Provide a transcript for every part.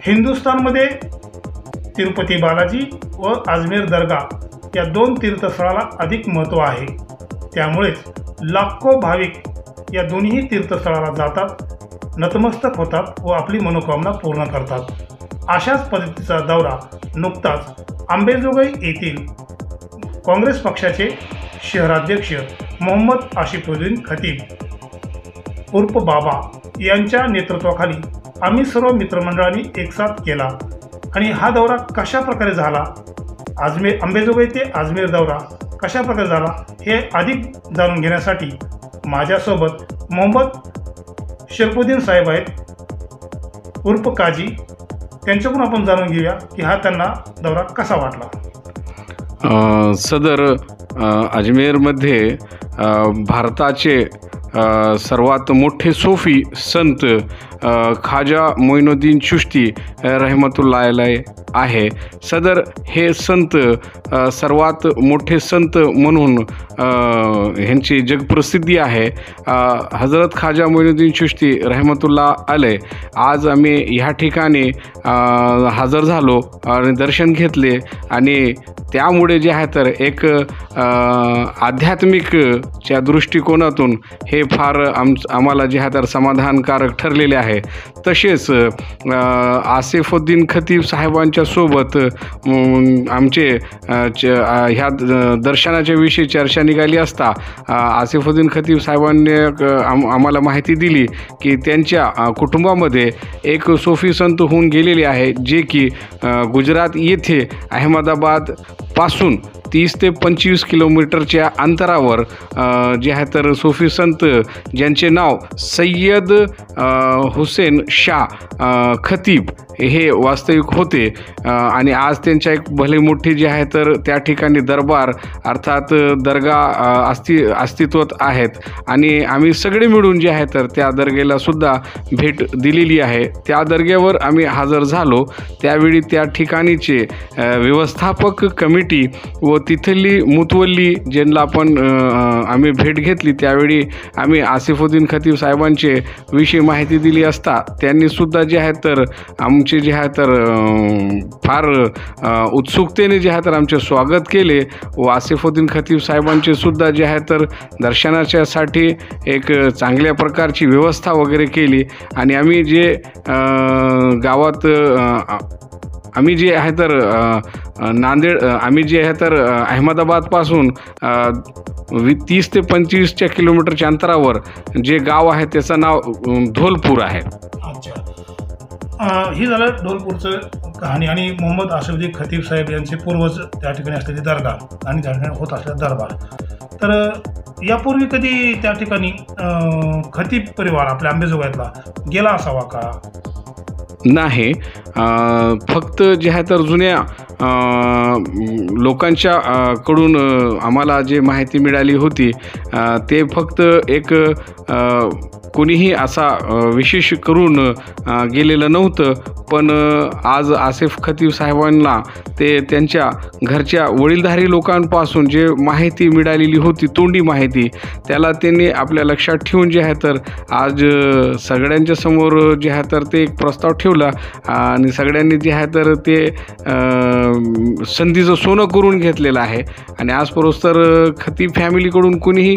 हिंदुस्थानमध्ये तिरुपती बालाजी व अजमेर दर्गा या 2 तीर्थस्थळाला अधिक महत्त्व आहे। त्यामुळेच लाखो भाविक या दोन्ही तीर्थस्थळाला जातात, नतमस्तक होतात व आपली मनोकामना पूर्ण करतात। अशाच पद्धतीचा दौरा नुकताच अंबेजोगाई येथील काँग्रेस पक्षाचे शहराध्यक्ष मोहम्मद आसिफुद्दीन खतीब उर्फ बाबा यांच्या नेतृत्वाखाली आम्ही सर्व मित्रमंडळांनी एकसाथ केला। आणि हा दौरा कशा प्रकारे झाला, अंबेजोगाई ते अजमेर दौरा कशा प्रकारे झाला हे अधिक जाणून घेण्यासाठी माझ्यासोबत मोहम्मद शरफुद्दीन साहेब आहेत उर्फ काजी। त्यांच्याकडून आपण जाणून घेऊया की हा त्यांना दौरा कसा वाटला। सदर अजमेरमध्ये भारताचे सर्वात मोठे सूफी संत ख्वाजा मोइनुद्दीन चिश्ती रहमतुल्लाह अलैह आहे। सदर हे संत सर्वात मोठे संत म्हणून ह्यांची जगप्रसिद्धी आहे। हजरत ख्वाजा मोइनुद्दीन चिश्ती रहमतुल्लाह अलैह आज आम्ही ह्या ठिकाणी हजर झालो आणि दर्शन घेतले आणि त्यामुळे जे आहे तर एक आध्यात्मिकच्या दृष्टिकोनातून हे फार आम्हाला जे आहे तर समाधानकारक ठरलेले आहे। तसेच आसिफुद्दीन खतीब साहेबांच्या सोबत आमचे ह्या दर्शनाच्या विषयी चर्चा निघाली असता आसिफुद्दीन खतीब साहेबांनी आम्हाला माहिती दिली की त्यांच्या कुटुंबामध्ये एक सूफी संत होऊन गेलेले आहे, जे की गुजरात येथे अहमदाबाद पासून 30 ते 25 किलोमीटरच्या अंतरावर जे आहे तर सूफी संत ज्यांचे नाव सय्यद हुसेन शाह खतीब हे वास्तविक होते आणि आज त्यांच्या एक भले मोठी जे आहे तर त्या ठिकाणी दरबार अर्थात दर्गा अस्तित्वात आहेत आणि आम्ही सगळे मिळून जे आहे तर त्या दर्गेला सुद्धा भेट दिलेली आहे। त्या दर्ग्यावर आम्ही हजर झालो त्यावेळी त्या ठिकाणीचे व्यवस्थापक कमिटी व तिथली मुतवल्ली ज्यांना आपण आम्ही भेट घेतली त्यावेळी आम्ही आसिफुद्दीन खतीब साहेबांचे विषयी माहिती दिली असता त्यांनी सुद्धा जे आहे तर आमचे जे आहे तर फार उत्सुकतेने जे आहे तर आमचे स्वागत केले व आसिफुद्दीन खतीब साहेबांचे सुद्धा जे आहे तर दर्शनाच्यासाठी एक चांगल्या प्रकारची व्यवस्था वगैरे केली आणि आम्ही जे गावात आम्ही जे आहे तर नांदेड आम्ही जे आहे तर अहमदाबादपासून 30 ते 25 किलोमीटरच्या अंतरावर जे गाव आहे त्याचं नाव धोलपूर आहे। अच्छा, ही झालं धोलपूरचं कहाणी आणि मोहम्मद आसिफुद्दीन खतीब साहेब यांचे पूर्वज त्या ठिकाणी असलेली दर्गा आणि त्या ठिकाणी होत असलेला दरबार। तर यापूर्वी कधी त्या ठिकाणी खतीब परिवार आपल्या अंबेजोगाईतला गेला असावा का? नाही, फक्त जे आहे तर जुन्या लोकांच्या कडून आम्हाला जे माहिती मिळाली होती ते फक्त एक कोणीही असा विशेष करून गेलेलं नव्हतं, पण आज आसिफ खतीब साहेबांना ते त्यांच्या घरच्या वडीलधारी लोकांपासून जे माहिती मिळालेली होती तोंडी माहिती त्याला त्यांनी आपल्या लक्षात ठेवून जे आहे तर आज सगळ्यांच्या समोर जे आहे तर ते एक प्रस्ताव ठेवला आणि सगळ्यांनी जे आहे तर ते संधीचं सोनं करून घेतलेलं आहे आणि आजपर्यंत तर खतीब फॅमिलीकडून कुणीही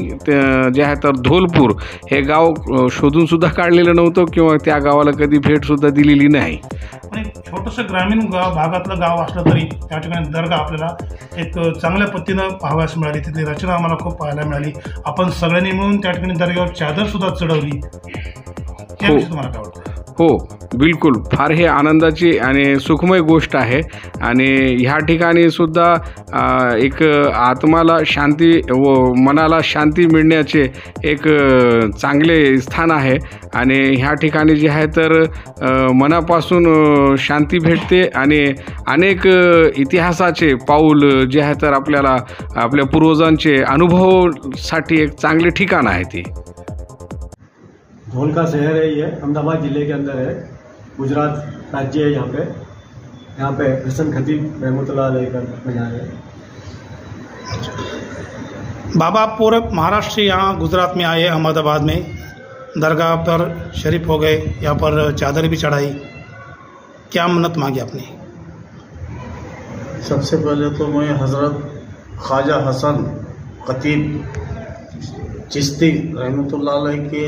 जे आहे तर धोलपूर हे गाव शोधून सुद्धा काढलेलं नव्हतं किंवा त्या गावाला कधी भेट सुद्धा दिलेली नाही। छोटंसं ग्रामीण भागातलं गाव असलं तरी त्या ठिकाणी दर्गा आपल्याला एक चांगल्या पद्धतीनं पाहावयास मिळाली, तिथली रचना आम्हाला खूप पाहायला मिळाली। आपण सगळ्यांनी मिळून त्या ठिकाणी दर्ग्यावर चादर सुद्धा चढवली, त्याविषयी तुम्हाला काय वाटतं? हो, बिलकुल, फार हे आनंदाची आणि सुखमय गोष्ट आहे आणि ह्या ठिकाणी सुद्धा एक आत्माला शांती व मनाला शांती मिळण्याचे एक चांगले स्थान आहे आणि ह्या ठिकाणी जे आहे तर मनापासून शांती भेटते आणि अनेक इतिहासाचे पाऊल जे आहे तर आपल्याला आपल्या पूर्वजांचे अनुभवासाठी एक चांगले ठिकाण आहे ते। धोल का शहर है, ये अहमदाबाद जिले के अंदर है, गुजरात राज्य है। यहाँ पे हसन खतीब रहमतुल्लाह अलैह का मज़ार है। बाबा पूरे महाराष्ट्र से यहाँ गुजरात में आए, अहमदाबाद में दरगाह पर शरीफ हो गए, यहाँ पर चादर भी चढ़ाई। क्या मन्नत मांगी आपने? सबसे पहले तो मैं हज़रत ख्वाजा हसन खतीब चिश्ती रहमतुल्लाह अलैह के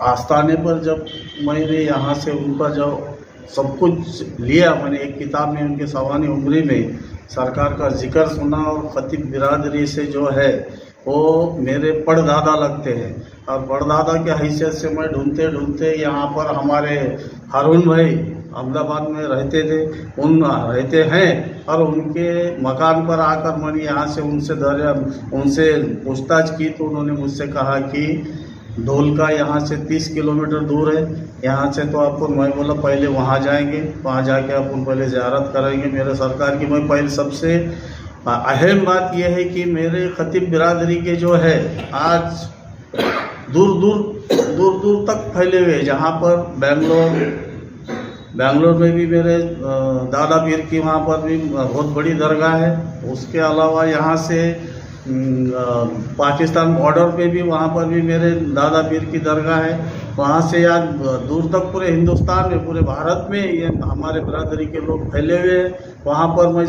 आस्थाने पर जब मैंने यहाँ से उनका जो सब कुछ लिया, मैंने एक किताब में उनके सवानी उम्री में सरकार का जिक्र सुना और खतीब बिरादरी से जो है वो मेरे पड़दादा लगते हैं और पड़दादा के हैसियत से मैं ढूंढते ढूंढते यहाँ पर हमारे हारून भाई अहमदाबाद में रहते थे, रहते हैं और उनके मकान पर आकर मैंने यहाँ से उनसे पूछताछ की तो उन्होंने मुझसे कहा कि ढोलका यहाँ से 30 किलोमीटर दूर है, यहाँ से तो आपको, मैं बोला पहले वहाँ जाएंगे, वहाँ जाके अपन पहले ज़ियारत करेंगे मेरे सरकार की। मैं पहले सबसे अहम बात यह है कि मेरे खतीब बिरादरी के जो है आज दूर दूर तक फैले हुए, जहाँ पर बेंगलोर में भी मेरे दादा पीर की वहाँ पर भी बहुत बड़ी दरगाह है। उसके अलावा यहाँ से पाकिस्तान बॉर्डर पे भी वहाँ पर भी मेरे दादा पीर की दरगाह है। वहाँ से आज दूर तक पूरे हिंदुस्तान में, पूरे भारत में ये हमारे बिरादरी के लोग फैले हुए हैं। वहाँ पर मैं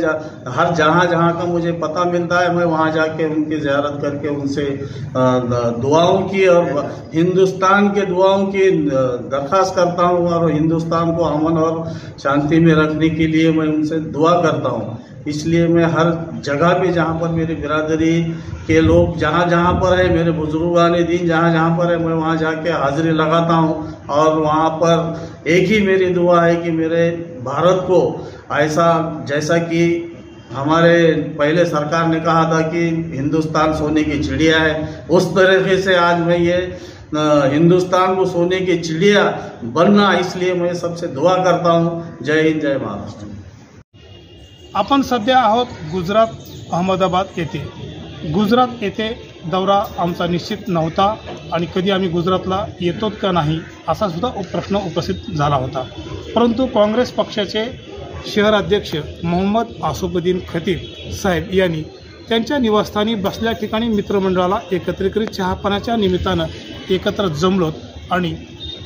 हर जहाँ का मुझे पता मिलता है मैं वहाँ जाके उनकी ज़ियारत करके उनसे दुआओं की और हिंदुस्तान के दुआओं की दरख्वास्त करता हूँ और हिंदुस्तान को अमन और शांति में रखने के लिए मैं उनसे दुआ करता हूँ। इसलिए मैं हर जगह पे जहाँ पर मेरी बिरादरी के लोग जहाँ पर है, मेरे बुजुर्गाने दीन जहाँ पर है, मैं वहाँ जाके हाजिरी लगाता हूँ। और वहाँ पर एक ही मेरी दुआ है कि मेरे भारत को ऐसा, जैसा कि हमारे पहले सरकार ने कहा था कि हिंदुस्तान सोने की चिड़िया है, उस तरीके से आज मैं ये हिंदुस्तान को सोने की चिड़िया बनना, इसलिए मैं सबसे दुआ करता हूँ। जय हिंद, जय महाराष्ट्र। आपण सध्या आहोत गुजरात अहमदाबाद येथे। गुजरात येथे दौरा आमचा निश्चित नव्हता आणि कधी आम्ही गुजरातला येतोत का नाही असा सुद्धा प्रश्न उपस्थित झाला होता, परंतु काँग्रेस पक्षाचे शहराध्यक्ष मोहम्मद आसिफुद्दीन खतीब साहेब यांनी त्यांच्या निवासस्थानी बसल्या ठिकाणी मित्रमंडळाला एकत्रित करीत चहापानाच्या निमित्तानं एकत्र जमलोत आणि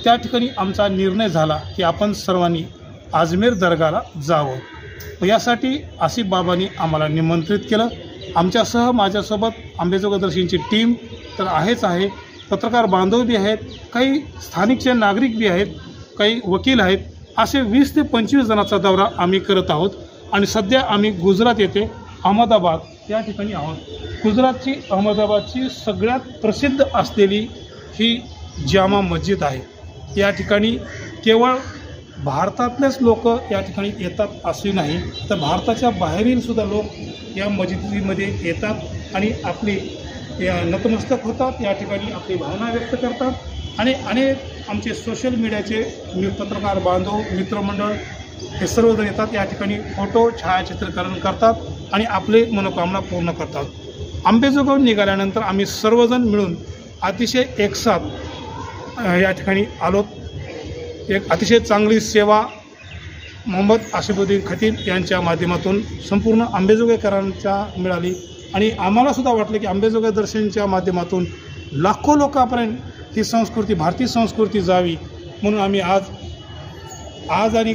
त्या ठिकाणी आमचा निर्णय झाला की आपण सर्वांनी अजमेर दर्गाला जावं। यासाठी आसिफ बाबांनी आम्हाला निमंत्रित केलं। आमच्यासह माझ्यासोबत आंबेजोगाई दर्शनची टीम तर आहे, पत्रकार बांधव बी आहेत, काही स्थानिकचे नागरिक बी आहेत, काही वकील आहेत, असे 20 ते 25 जणांचा दौरा आम्ही करत आहोत आणि सध्या आम्ही गुजरात येथे अहमदाबाद या ठिकाणी आहोत। गुजरातची अहमदाबादची सगळ्यात प्रसिद्ध असलेली ही जामा मस्जिद आहे। या ठिकाणी केवळ भारतातलेच लोक या ठिकाणी येतात असे नाही, तर भारताच्या बाहेरील सुद्धा लोक या मस्जिदीमध्ये येतात आणि आपली नतमस्तक होतात, या ठिकाणी आपली भावना व्यक्त करतात आणि अनेक आमचे सोशल मीडियाचे पत्रकार बांधव मित्रमंडळ हे सर्वजण येतात, या ठिकाणी फोटो छायाचित्रीकरण करतात आणि आपले मनोकामना पूर्ण करतात। आंबेजोगाईहून निघाल्यानंतर आम्ही सर्वजण मिळून अतिशय एकसाथ या ठिकाणी आलोत। एक अतिशय चांगली सेवा मोहम्मद आसिफुद्दीन खतीब यांच्या माध्यमातून संपूर्ण आंबेजोगाईकरांच्या मिळाली आणि आम्हाला सुद्धा वाटलं की आंबेजोगाई दर्शनच्या माध्यमातून लाखो लोकांपर्यंत ही संस्कृती, भारतीय संस्कृती जावी, म्हणून आम्ही आज आणि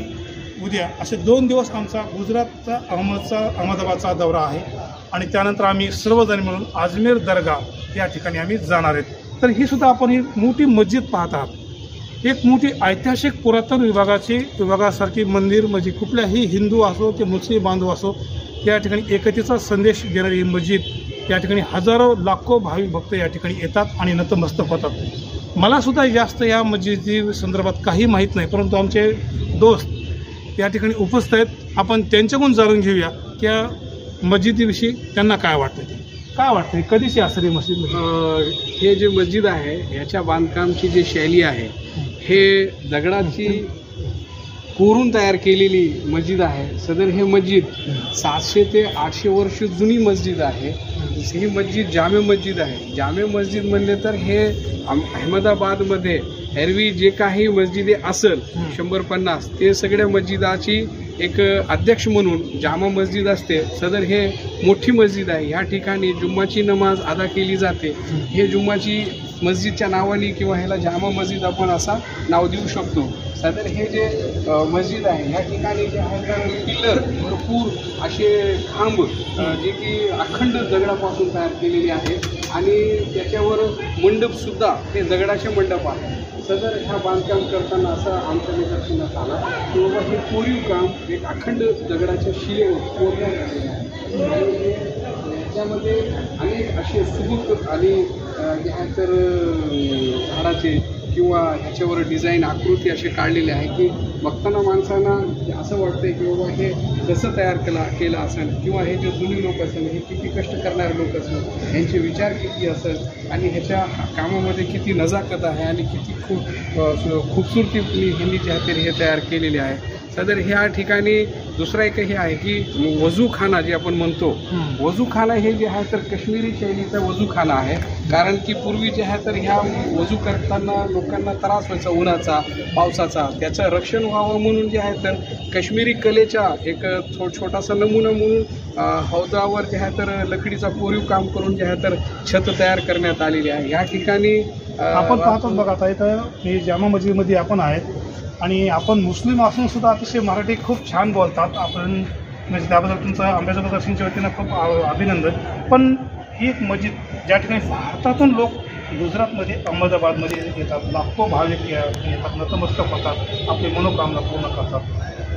उद्या असे 2 दिवस आमचा गुजरातचा अहमदाबादचा दौरा आहे आणि त्यानंतर आम्ही सर्वजण मिळून अजमेर दर्गा या ठिकाणी आम्ही जाणार आहेत। तर ही सुद्धा आपण ही मोठी मस्जिद पाहत आहात, एक मोठी ऐतिहासिक पुरातन विभागासारखी मंदिर, म्हणजे कुठल्याही हिंदू असो की मुस्लिम बांधव असो या ठिकाणी एकतेचा संदेश देणारी ही मस्जिद, या ठिकाणी हजारो लाखो भाविक भक्त या ठिकाणी येतात आणि नतमस्तक होतात। मला सुद्धा जास्त या मस्जिदी संदर्भात काही माहीत नाही, परंतु आमचे दोस्त या ठिकाणी उपस्थित आहेत, आपण त्यांच्याकडून जाणून घेऊया की या मस्जिदीविषयी त्यांना काय वाटतं, काय वाटतं कधीची असेल मस्जिद? हे जे मस्जिद आहे याच्या बांधकामची जी शैली आहे हे दगडाची कोरून तयार केलेली मस्जिद आहे। सदर हे मस्जिद 700 ते 800 वर्ष जुनी मस्जिद आहे। ही मस्जिद जामे मस्जिद आहे। जामे मस्जिद म्हणले तर हे अहमदाबादमध्ये एरवी जे काही मस्जिदे असेल 150 ते सगळ्या मस्जिदाची एक अध्यक्ष म्हणून जामा मस्जिद असते, सदर हे मोठी मस्जिद आहे. ह्या ठिकाणी जुम्माची नमाज अदा केली जाते. हे जुम्माची मस्जिदच्या नावाने किंवा ह्याला जामा मस्जिद आपण असा नाव देऊ शकतो. सदर हे जे मस्जिद आहे ह्या ठिकाणी जे आहे तर पिलर भरपूर असे खांब जे की अखंड दगडापासून तयार केलेले आहे आणि त्याच्यावर मंडपसुद्धा हे दगडाचे मंडप आहे. सदर ह्या बांधकाम करताना असं आमच्या निदर्शनास आला की बाबा हे कोरीव काम एक अखंड दगडाच्या शिलेवर कोरण्यात आलेले आहे आणि याच्यामध्ये अनेक असे सुबक आणि जे आहे तर झाडाचे किंवा ह्याच्यावर डिझाईन आकृती असे काढलेले आहे की बघताना माणसांना असं वाटतंय की बाबा हे कसं तयार केलं असेल किंवा हे जे जुनी लोक असेल हे किती कष्ट करणारे लोक असेल यांचे विचार किती असेल आणि ह्याच्या कामामध्ये किती नजाकत आहे आणि किती खूबसूरतीने ह्यांनी जे आहे ते हे तयार केलेले आहे. सदर ह्या ठिकाणी दुसरा एक हे आहे की वजूखाना जे आपण म्हणतो, वजूखाना हे जे आहे तर काश्मीरी शैलीचा वजूखाना आहे. कारण की पूर्वी जे आहे तर ह्या वजू करताना लोकांना त्रास व्हायचा उन्हाचा पावसाचा, त्याचं रक्षण व्हावं म्हणून जे आहे तर काश्मीरी कलेचा एक छोटासा नमुना म्हणून हौदावर जे आहे तर लकडीचा कोरीव काम करून जे आहे तर छत तयार करण्यात आलेली आहे. या ठिकाणी आपण पाहतो बघा आता इथं हे जामा मस्जिदमध्ये आपण आहेत आणि आपण मुस्लिम असून सुद्धा अतिशय मराठी खूप छान बोलतात. आपण म्हणजे त्याबद्दल तुमचं अंबेजोगाई दर्शनच्या वतीनं खूप अभिनंदन. पण ही एक मस्जिद ज्या ठिकाणी भारतातून लोक गुजरातमध्ये अहमदाबादमध्ये येतात, लाखो भाविक येतात, नतमस्तक होतात, आपली मनोकामना पूर्ण करतात.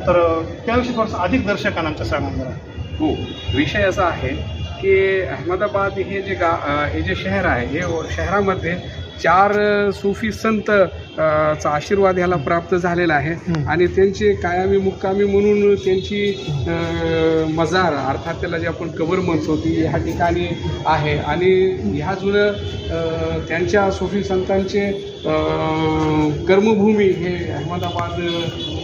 तर त्याविषयी थोडंसं अधिक दर्शकांना आमच्या सांगा. हो, विषय असा आहे की अहमदाबाद हे जे शहर आहे हे शहरामध्ये 4 सूफी संत चा आशीर्वाद ह्याला प्राप्त झालेला आहे आणि त्यांचे कायमी मुक्कामी म्हणून त्यांची मजार अर्थात त्याला जे आपण कबर म्हणतो ती ह्या ठिकाणी आहे आणि ह्या जुनं त्यांच्या सूफी संतांचे कर्मभूमी हे अहमदाबाद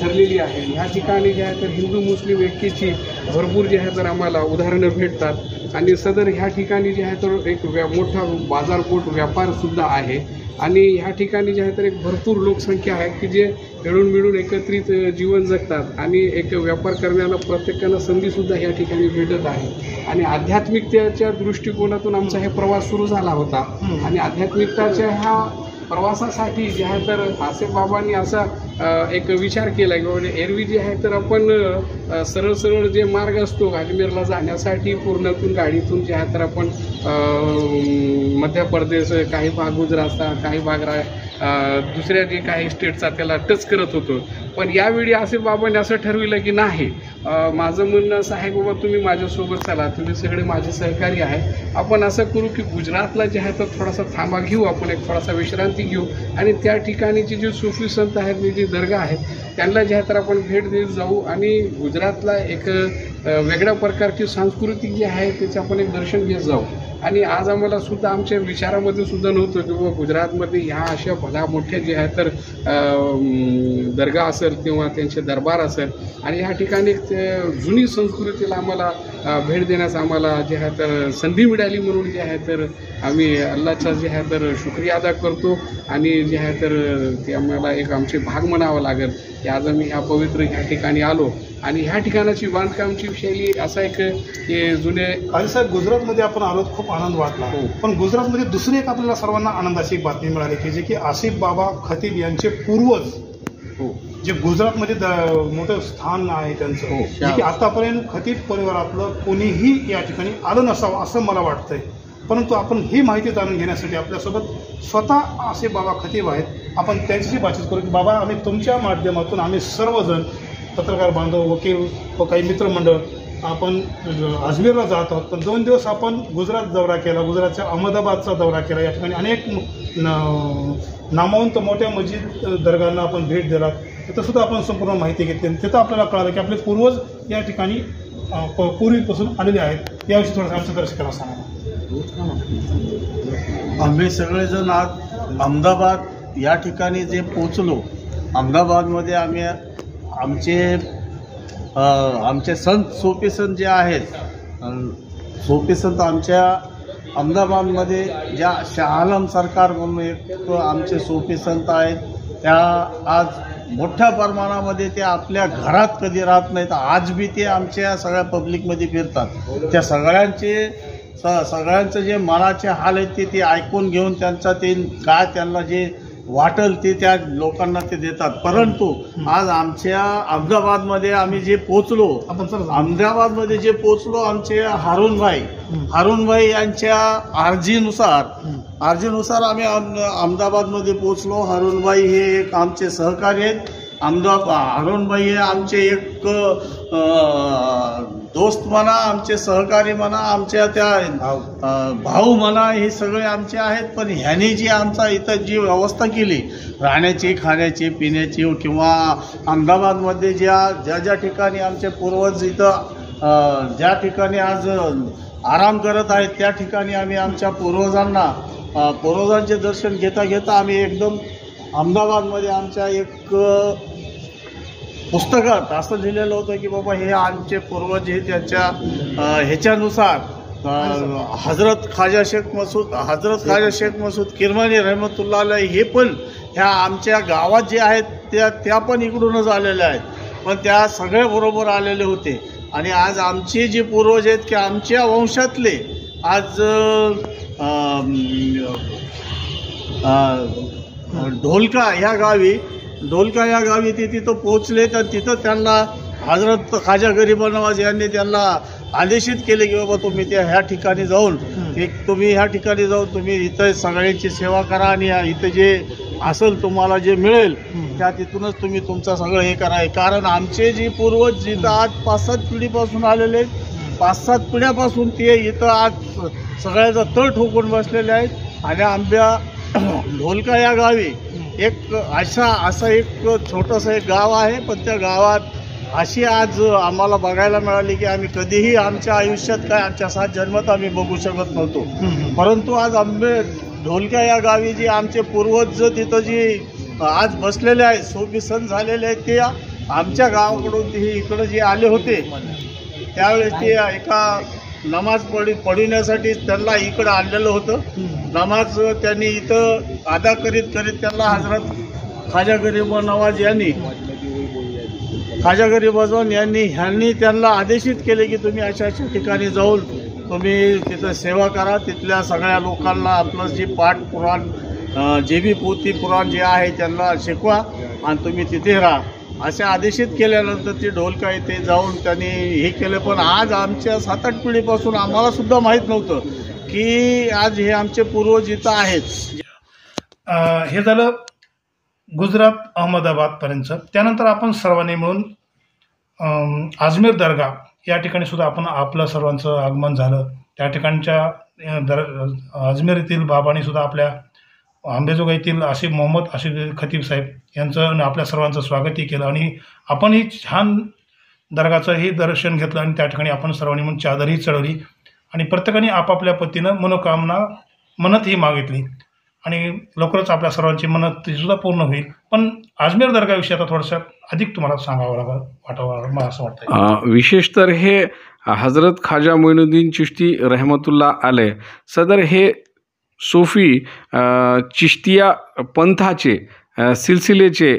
ठरलेली आहे. ह्या ठिकाणी जे आहे तर हिंदू मुस्लिम एकीची भरपूर जे आहे तर आम्हाला उदाहरणं भेटतात आणि सदर ह्या ठिकाणी जे आहे तर एक मोठा बाजारपेठ व्यापारसुद्धा आहे आणि ह्या ठिकाणी जे आहे तर एक भरपूर लोकसंख्या आहे की जे मिळून मिळून एकत्रित जीवन जगतात आणि एक व्यापार करण्याला प्रत्येकाला संधीसुद्धा ह्या ठिकाणी भेटत आहे. आणि आध्यात्मिकतेच्या दृष्टिकोनातून आमचा हे प्रवास सुरू झाला होता आणि आध्यात्मिकताच्या ह्या प्रवासासाठी जे आहे तर आसिफ बाबांनी असा एक विचार केला की बाबा एरवी जे आहे तर आपण सरळ सरळ जे मार्ग असतो अजमेरला जाण्यासाठी पूर्णातून गाडीतून जे आहे तर आपण मध्य प्रदेश, काही भाग गुजरातचा, काही भाग दुसऱ्या जे काही स्टेटचा त्याला टच करत होतो. पण यावेळी आसिफ बाबांनी असं ठरविलं की नाही, माझं म्हणणं असं आहे बाबा तुम्ही माझ्यासोबत चला, तुम्ही सगळे माझे सहकारी आहे. आपण असं करू की गुजरातला जे आहे तर थोडासा थांबा घेऊ, आपण एक थोडासा विश्रांती घेऊ आणि त्या ठिकाणीचे जे सूफी संत आहेत, जे दर्गा आहेत त्यांना जे आहे तर आपण भेट देत जाऊ आणि गुजरातला एक वेगळ्या प्रकारची संस्कृती जी आहे त्याचं आपण एक दर्शन घेत जाऊ. आणि आज आम्हाला सुद्धा आमच्या विचारामध्ये सुद्धा नव्हतं की बाबा गुजरातमध्ये ह्या अशा भल्या मोठ्या जे आहे तर दर्गा असेल किंवा त्यांचे दरबार असेल आणि ह्या ठिकाणी जुनी संस्कृतीला आम्हाला भेट देण्यास आम्हाला जे आहे तर संधी मिळाली म्हणून जे आहे तर आम्ही अल्लाचा जे आहे तर शुक्रिया अदा करतो आणि जे आहे तर ते आम्हाला एक आमचे भाग म्हणावं लागेल की आज आम्ही ह्या पवित्र ह्या ठिकाणी आलो. आणि ह्या ठिकाणाची बांधकामची शैली असा एक जुने साहेब गुजरातमध्ये आपण आलो, खूप आनंद वाटला. पण गुजरातमध्ये दुसरी एक आपल्याला सर्वांना आनंदाची एक बातमी मिळाली की जे की आसिफ बाबा खतीब यांचे पूर्वज जे गुजरातमध्ये मोठं स्थान आहे त्यांचं, जे की आतापर्यंत खतीब परिवारातलं कोणीही या ठिकाणी आलं नसावं असं मला वाटतंय. परंतु आपण ही माहिती जाणून घेण्यासाठी आपल्यासोबत स्वतः आसिफ बाबा खतीब आहेत. आपण त्यांच्याशी बातचीत करू की बाबा आम्ही तुमच्या माध्यमातून आम्ही सर्वजण पत्रकार बांधव, वकील व काही मित्रमंडळ आपण अजमेरला जात आहोत. पण 2 दिवस आपण गुजरात दौरा केला, गुजरातच्या अहमदाबादचा दौरा केला. या ठिकाणी अनेक नामवंत मोठ्या मस्जिद दर्गांना आपण भेट दिला. तिथं सुद्धा आपण संपूर्ण माहिती घेतली. तिथं आपल्याला कळालं की आपले पूर्वज या ठिकाणी पूर्वीपासून आलेले आहेत. याविषयी थोडंसं आमच्या दर्शकांना सांगा. आम्ही सगळेजण आज अहमदाबाद या ठिकाणी जे पोचलो, अहमदाबादमध्ये आम्ही आमचे संत सोपी संत जे आहेत, सोपी संत आमच्या अहमदाबादमध्ये ज्या शाह आलम सरकार म्हणून एक आमचे सोपी संत आहेत, त्या आज मोठ्या प्रमाणामध्ये ते आपल्या घरात कधी राहत नाहीत. आज बी ते आमच्या सगळ्या पब्लिकमध्ये फिरतात. त्या सगळ्यांचं जे मनाचे हाल आहेत ते ऐकून घेऊन त्यांचा ते काय त्यांना जे वाटेल ते त्या लोकांना ते देतात. परंतु आज आमच्या अहमदाबादमध्ये आम्ही जे पोचलो, आमचे हारूनभाई यांच्या अर्जीनुसार आम्ही अहमदाबादमध्ये पोचलो. हारूनभाई हे एक आमचे सहकारी आहेत. हारूनभाई हे आमचे एक दोस्त म्हणा, आमचे सहकारी म्हणा, आमच्या त्या भाऊ म्हणा, हे सगळे आमचे आहेत. पण ह्यांनी जी आमचा इथं जी व्यवस्था केली राहण्याची, खाण्याची, पिण्याची, किंवा अहमदाबादमध्ये ज्या ठिकाणी आमचे पूर्वज इथं ज्या ठिकाणी आज आराम करत आहेत त्या ठिकाणी आम्ही आमच्या पूर्वजांचे दर्शन घेता आम्ही एकदम अहमदाबादमध्ये आमच्या एक पुस्तकात असं लिहिलेलं होतं की बाबा हे आमचे पूर्वज हे त्यांच्या ह्याच्यानुसार हजरत ख्वाजा शेख मसूद किरमानी रहमतुल्लाह अलैह हे पण ह्या आमच्या गावात जे आहेत त्या पण इकडूनच आलेल्या आहेत. पण त्या सगळ्या बरोबर आलेले होते. आणि आज आमचे जे पूर्वज आहेत की आमच्या वंशातले आज ढोलका या गावी ते तिथं पोहोचले. तर तिथं त्यांना हजरत ख्वाजा गरीब नवाज यांनी त्यांना आदेशित केले की बाबा तुम्ही ह्या ठिकाणी जाऊन तुम्ही इथं सगळ्यांची सेवा करा आणि इथं जे असेल तुम्हाला जे मिळेल त्या तिथूनच तुम्ही तुमचं सगळं हे करा. कारण आमचे जे पूर्वज जिथं आज 5-7 पिढीपासून आलेले आहेत, 5-7 पिढ्यापासून ते इथं आज सगळ्याचा तळ ठोकून बसलेले आहेत. आणि आंब्या ढोलका या गावी एक असं एक छोटंसं एक गाव आहे. पण त्या गावात अशी आज आम्हाला बघायला मिळाली की आम्ही कधीही आमच्या आयुष्यात आमच्या 7 जन्मात आम्ही बघू शकत नव्हतो. परंतु आज ढोलका या गावी जे आमचे पूर्वज तिथं जी आज बसलेले आहेत, सोबीसन झालेले आहेत, ते आमच्या गावाकडून ते इकडं जे आले होते त्यावेळेस ते एका नमाज पढविण्यासाठी त्यांना इकडं आणलेलं होतं. नमाज त्यांनी इथं अदा करीत त्यांना हजरत ख्वाजा गरीब नवाज यांनी त्यांना आदेशित केले की तुम्ही अशा ठिकाणी जाऊन तुम्ही तिथं सेवा करा. तिथल्या सगळ्या लोकांना आपलं जे पाठ पुराण जे बी पोथी पुराण जे आहे त्यांना शिकवा आणि तुम्ही तिथे राहा असे आदेशित केल्यानंतर ते ढोलका इथे जाऊन त्यांनी हे केलं. पण आज आमच्या 7-8 पिढीपासून आम्हाला सुद्धा माहीत नव्हतं की आज हे आमचे पूर्वज इथं आहेत. हे झालं गुजरात अहमदाबादपर्यंत. त्यानंतर आपण सर्वांनी मिळून अजमेर दर्गा या ठिकाणी सुद्धा आपलं सर्वांचं आगमन झालं. त्या ठिकाणच्या अजमेर येथील बाबांनी सुद्धा आपल्या आंबेजोगाईतील मोहम्मद आसिफ खतीब साहेब यांचं आपल्या सर्वांचं स्वागतही केलं. आणि आपणही छान दर्गाचंही दर्शन घेतलं आणि त्या ठिकाणी आपण सर्वांनी म्हणून चादरही चढवली आणि प्रत्येकाने आपापल्या पतीनं मनोकामना म्हणतही मागितली आणि लवकरच आपल्या सर्वांची म्हणत सुद्धा पूर्ण होईल. पण अजमेर दर्गाविषयी आता थोडंसं अधिक तुम्हाला सांगावं वाटावं मला असं वाटतं. विशेष तर हे हजरत ख्वाजा मोइनुद्दीन चिश्ती रहमतुल्लाह अलैह सदर हे सूफी चिश्तिया पंथाचे सिलसिलेचे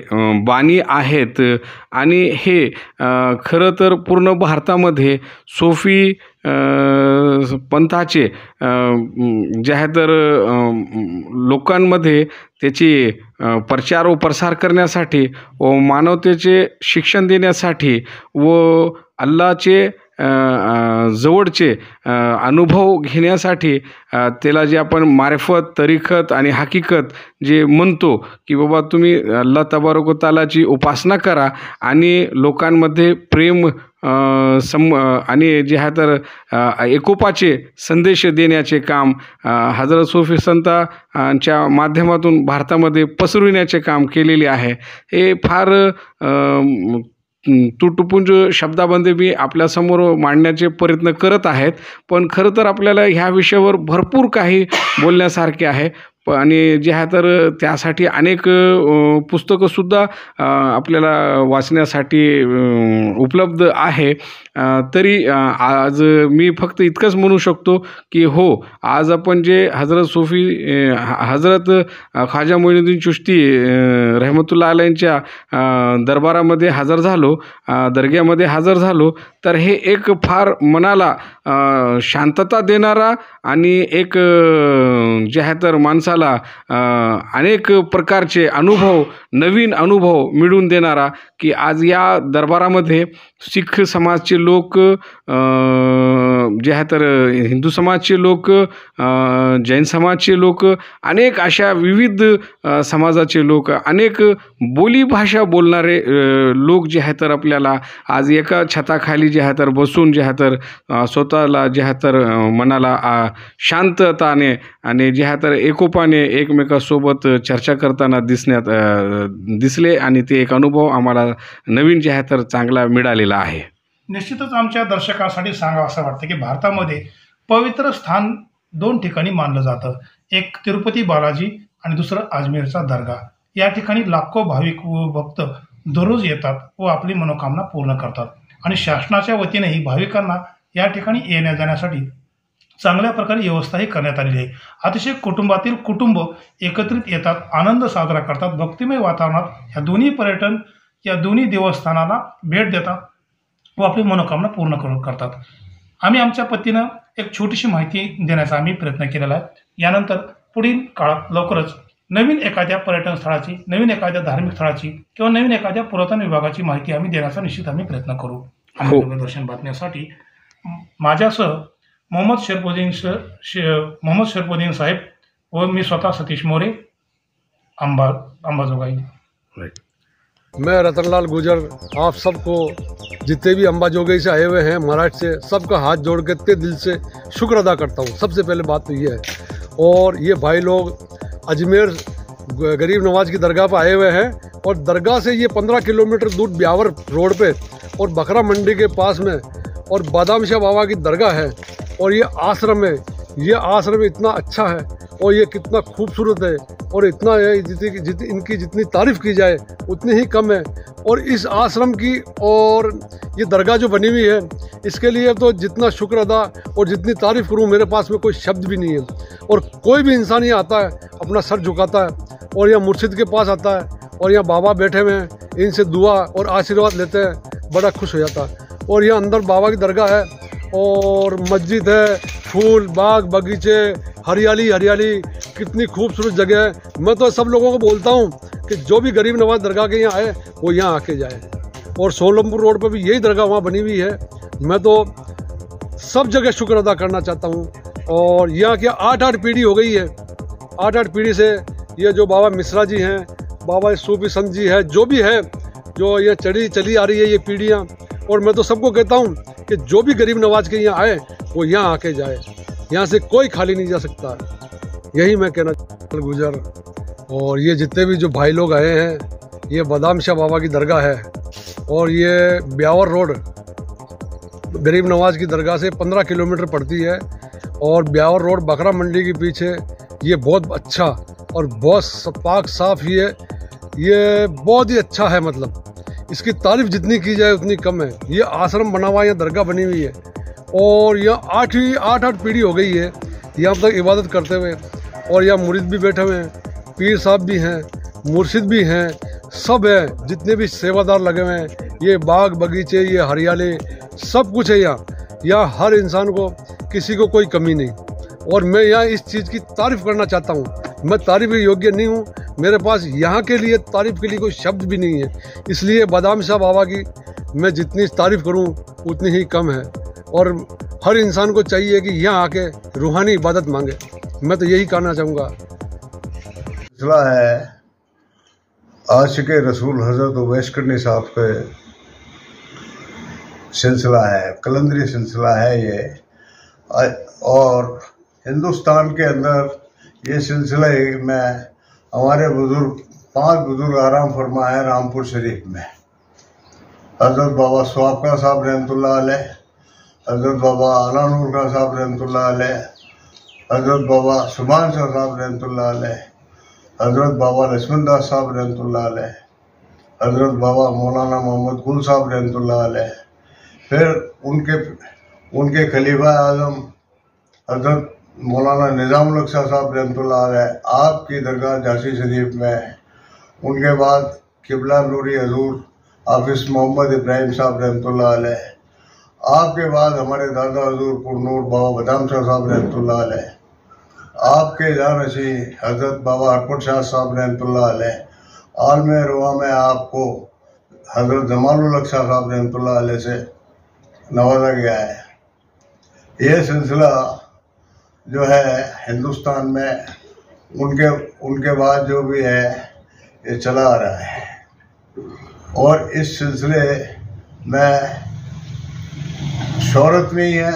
बानी आहेत. आणि हे खरं तर पूर्ण भारतामध्ये सूफी पंथाचे जे आहे तर लोकांमध्ये त्याची प्रचार व प्रसार करण्यासाठी व मानवतेचे शिक्षण देण्यासाठी व अल्लाचे जवळचे अनुभव घेण्यासाठी त्याला जे आपण मारिफत, तरीकत आणि हकीकत जे म्हणतो की बाबा तुम्ही अल्लाह तबारक व तालाची उपासना करा आणि लोकांमध्ये प्रेम आणि जे आहे तर एकोपाचे संदेश देण्याचे काम हजरत सूफी संतांच्या माध्यमातून भारतामध्ये पसरविण्याचे काम केलेले आहे. हे फार तुटपुंज शब्दामध्ये मी आपल्यासमोर मांडण्याचे प्रयत्न करत आहेत. पण खरं तर आपल्याला ह्या विषयावर भरपूर काही बोलण्यासारखे आहे आणि जे आहे तर त्यासाठी अनेक पुस्तकंसुद्धा आपल्याला वाचण्यासाठी उपलब्ध आहे. तरी आज मी फक्त इतकंच म्हणू शकतो की हो, आज आपण जे हजरत ख्वाजा मोइनुद्दीन चिश्ती रहमतुल्लाह अलैहिंच्या दरबारामध्ये हजर झालो, दर्ग्यामध्ये हजर झालो, तर हे एक फार मनाला शांतता देणारा आणि एक जे आहे तर माणसाला अनेक प्रकारचे अनुभव, नवीन अनुभव मिळवून देणारा, की आज या दरबारामध्ये शीख समाजचे लोक, जे आहे तर हिंदू समाजचे लोक, जैन समाजचे लोक, अनेक अशा विविध समाजाचे लोक, अनेक बोलीभाषा बोलणारे लोक जे आहे तर आपल्याला आज एका छताखाली जे आहे तर बसून जे आहे तर स्वतःला जे आहे तर मनाला शांतताने आणि जे आहे तर एकोपाने एकमेकांसोबत चर्चा करताना दिसले आणि ते एक अनुभव आम्हाला नवीन जे आहे तर चांगला मिळालेला आहे. निश्चितच आमच्या दर्शकांसाठी सांगावं असं वाटतं की भारतामध्ये पवित्र स्थान 2 ठिकाणी मानलं जातं. एक तिरुपती बालाजी आणि दुसरं अजमेरचा दर्गा. या ठिकाणी लाखो भाविक व भक्त दररोज येतात व आपली मनोकामना पूर्ण करतात आणि शासनाच्या वतीनेही भाविकांना या ठिकाणी येण्या जाण्यासाठी चांगल्या प्रकारे व्यवस्थाही करण्यात आलेली आहे. अतिशय कुटुंबातील कुटुंब एकत्रित येतात, आनंद साजरा करतात. भक्तिमय वातावरणात या दोन्ही देवस्थानाला भेट देतात व आपली मनोकामना पूर्ण करतात. आम्ही आमच्या पद्धतीनं एक छोटीशी माहिती देण्याचा आम्ही प्रयत्न केलेला आहे. यानंतर पुढील काळात लवकरच नवीन एखाद्या पर्यटन स्थळाची, नवीन एखाद्या धार्मिक स्थळाची किंवा नवीन एखाद्या पुरातन विभागाची माहिती आम्ही देण्याचा निश्चित आम्ही प्रयत्न करू. आम्ही दूरदर्शन बातम्यासाठी माझ्यासह मोहम्मद शरफुद्दीन साहेब व मी स्वतः सतीश मोरे, अंबाजोगाई. मैं रतनलाल गुजर आप सबको, जितने भी अंबाजोगाई से आए हुए हैं महाराष्ट्र से, सबका हाथ जोड़ के इतने दिल से शुक्र अदा करता हूँ. सबसे पहले बात तो ये है. और ये भाई लोग अजमेर गरीब नवाज की दरगाह पर आए हुए हैं और दरगाह से ये 15 किलोमीटर दूर ब्यावर रोड पे और बकरा मंडी के पास में और बादाम शाह बाबा की दरगाह है. और ये आश्रम है, ये आश्रम इतना अच्छा है और ये कितना खूबसूरत है और इतना है इनकी जितनी तारीफ़ की जाए उतनी ही कम है. और इस आश्रम की और ये दरगाह जो बनी हुई है इसके लिए तो जितना शुक्र अदा और जितनी तारीफ़ करूँ मेरे पास में कोई शब्द भी नहीं है. और कोई भी इंसान यहाँ आता है अपना सर झुकाता है और यहाँ मुर्शिद के पास आता है और यहाँ बाबा बैठे हुए हैं, इनसे दुआ और आशीर्वाद लेते हैं, बड़ा खुश हो जाता है. और यहाँ अंदर बाबा की दरगाह है और मस्जिद है, फूल बाग बगीचे, हरियाली हरियाली, कितनी खूबसूरत जगह है. मैं तो सब लोगों को बोलता हूँ कि जो भी गरीब नवाज दरगाह के यहाँ आए वो यहाँ आके जाए. और सोलमपुर रोड पर भी यही दरगाह वहाँ बनी हुई है. मैं तो सब जगह शुक्र अदा करना चाहता हूँ. और यहाँ की 8 पीढ़ी हो गई है. 8 पीढ़ी से ये जो बाबा मिश्रा जी हैं, बाबा सूफी संत जी है, जो भी है, जो ये चली आ रही है ये पीढ़ियाँ. और मैं तो सबको कहता हूँ कि जो भी गरीब नवाज के यहाँ आए वो यहाँ आके जाए, यहाँ से कोई खाली नहीं जा सकता. यही मैं कहना गुजर. और ये जितने भी जो भाई लोग आए हैं, ये बादाम शाह बाबा की दरगाह है और ये ब्यावर रोड गरीब नवाज की दरगाह से 15 किलोमीटर पड़ती है. और ब्यावर रोड बकरा मंडी के पीछे ये बहुत अच्छा और बहुत पाक साफ ही है. ये बहुत ही अच्छा है, मतलब इसकी तारीफ जितनी की जाए उतनी कम है. ये आश्रम बना हुआ है, यहाँ दरगाह बनी हुई है और यहाँ 8 पीढ़ी हो गई है यहाँ तक इबादत करते हुए. और यहाँ मुरीद भी बैठे हुए हैं, पीर साहब भी हैं, मुर्शिद भी हैं, सब है, जितने भी सेवादार लगे हुए हैं. ये बाग बगीचे, ये हरियाली, सब कुछ है यहाँ हर इंसान को, किसी को कोई कमी नहीं. और मैं यहाँ इस चीज़ की तारीफ़ करना चाहता हूँ. मैं तारीफ़ के योग्य नहीं हूँ, मेरे पास यहाँ के लिए तारीफ़ के लिए कोई शब्द भी नहीं है. इसलिए बादाम शाह बाबा की मैं जितनी तारीफ़ करूँ उतनी ही कम है. और हर इंसान को चाहिए कि यहाँ आके रूहानी इबादत मांगे. मैं तो यही कहना चाहूँगा. सिलसिला है आशिक़ रसूल हज़रत उवैस करनी साहब के सिलसिला है, कलंदरी सिलसिला है ये. और हिंदुस्तान के अंदर ये सिलसिले में हमारे बुजुर्ग 5 बुजुर्ग आराम फरमा है रामपुर शरीफ में. हज़रत बाबा स्वाबका साहब रहमतुल्लाह अलैह, हज़रत बाबा आला नूर खां साहब रहमतुल्लाह अलैह, हज़रत बाबा सुभान शाह साहब रहमतुल्लाह अलैह, हज़रत बाबा लक्ष्मण दास साहब रहमतुल्लाह अलैह, हज़रत बाबा मौलाना मोहम्मद गुल साहब रहमतुल्लाह अलैह, फिर उनके खलीफा आजम हजरत मौलाना निज़ामुल हक शाह साहब रहमतुल्लाह अलैह आपकी दरगाह झांसी शरीफ में है। उनके बाद किबला नूरी हजूर हाफिज मोहम्मद इब्राहिम साहब रहमतुल्लाह अलैह, आपके बाद हमारे दादा हजूर पुरनूर बाबा बदाम शाह साहब रहमतुल्लाह अलैह, आपके जानशी हजरत बाबा हरपुर शाह साहब रहमतुल्लाह अलैह, आलम रुआ में आपको हजरत जमालुल हक शाह साहब रहमतुल्लाह अलैह से नवाजा गया है। यह सिलसिला जो है हिंदुस्तान में उनके बाद जो भी है ये चला आ रहा है, और इस सिलसिले में शोहरत नहीं है,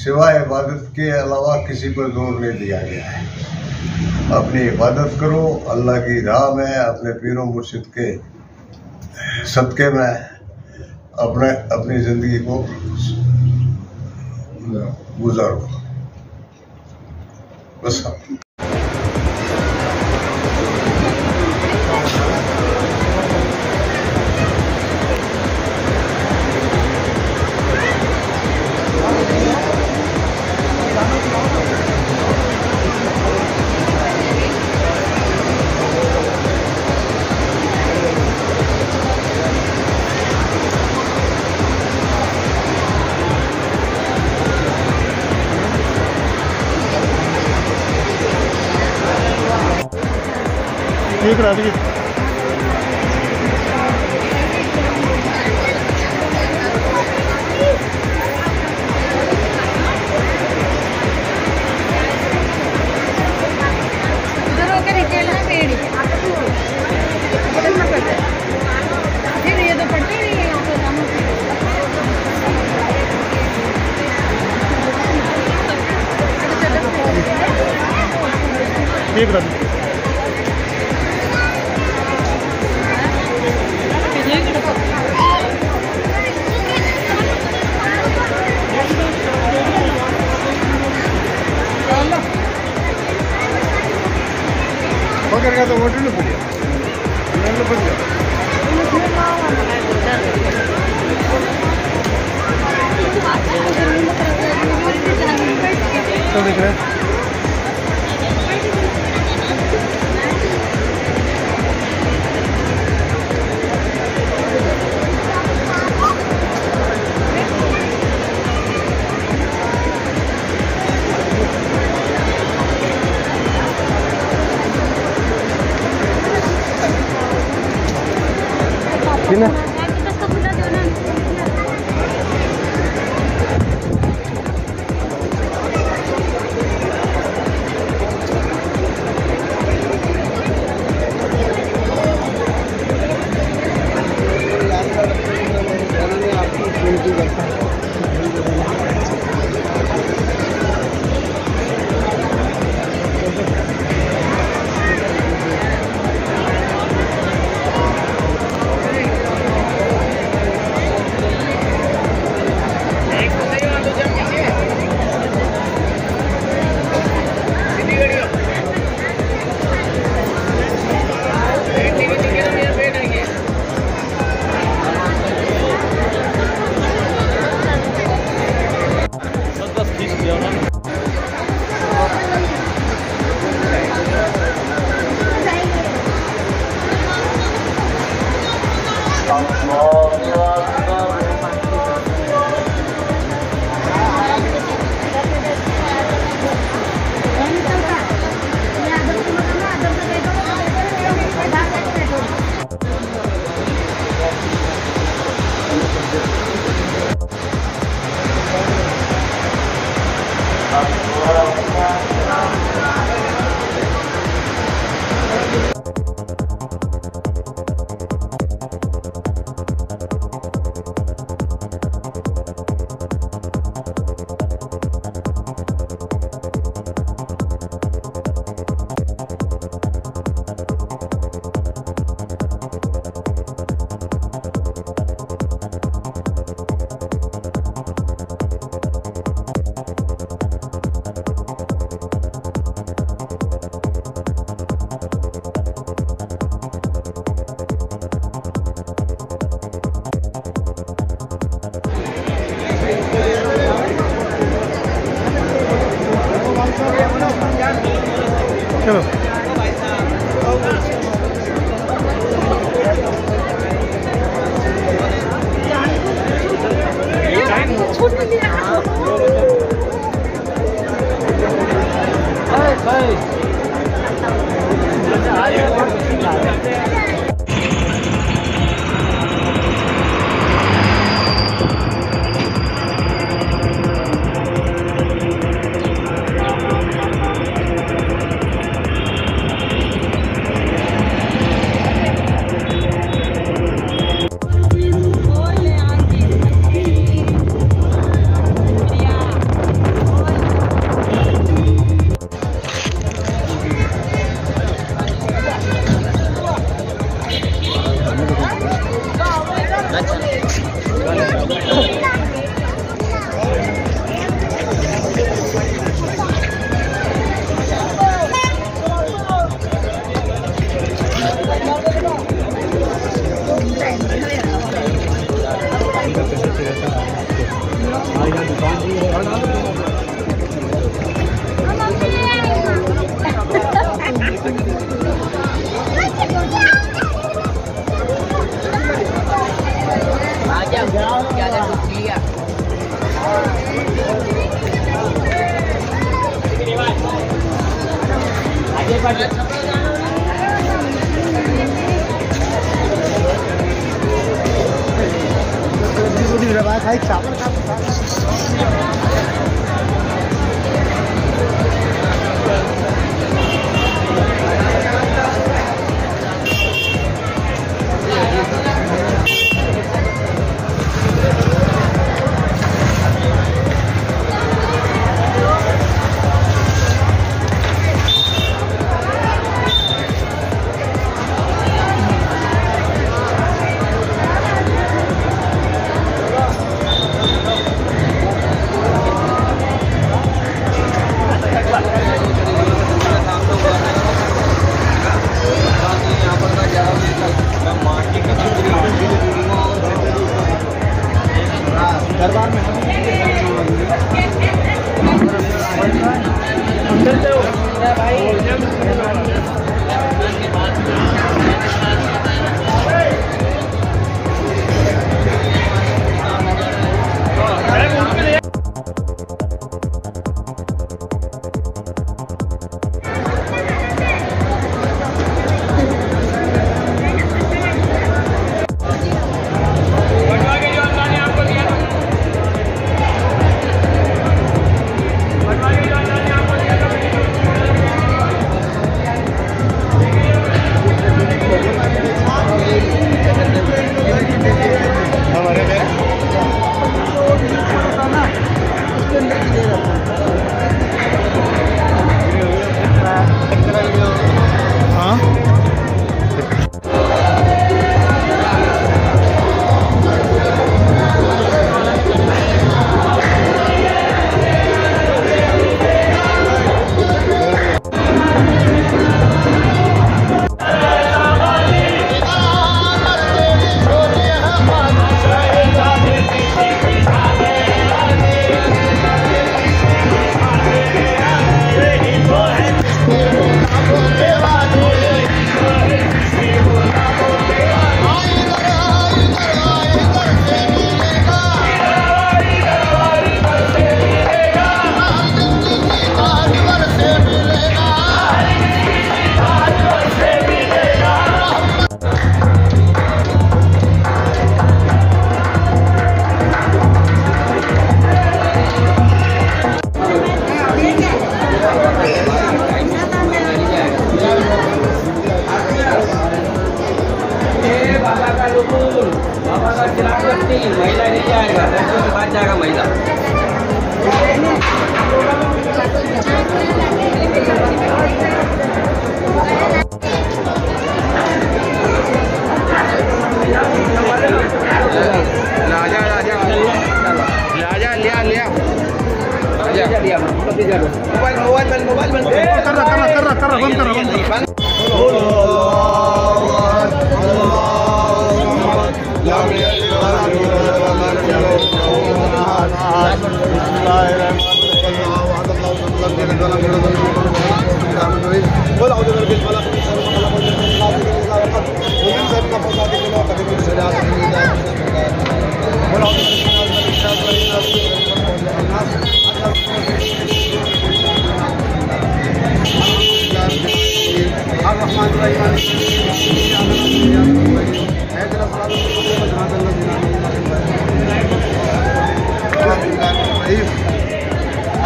सिवाय इबादत के अलावा किसी पर जोर नहीं दिया गया है। अपनी इबादत करो अल्लाह की राह में, अपने पीरों मुर्शिद के सदक़े में अपनी ज़िंदगी को गुजारो। बस ठीक रहा जी। ठीक रहा। पकड़ तो वोट नहीं पड़िया तो देख रहे ना चलो महिला नहीं जाएगा, दर्शन के बाद जाएगा महिला।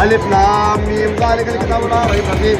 अलिफ लाम मीम ज़ालिकल किताबु ला रैब फीह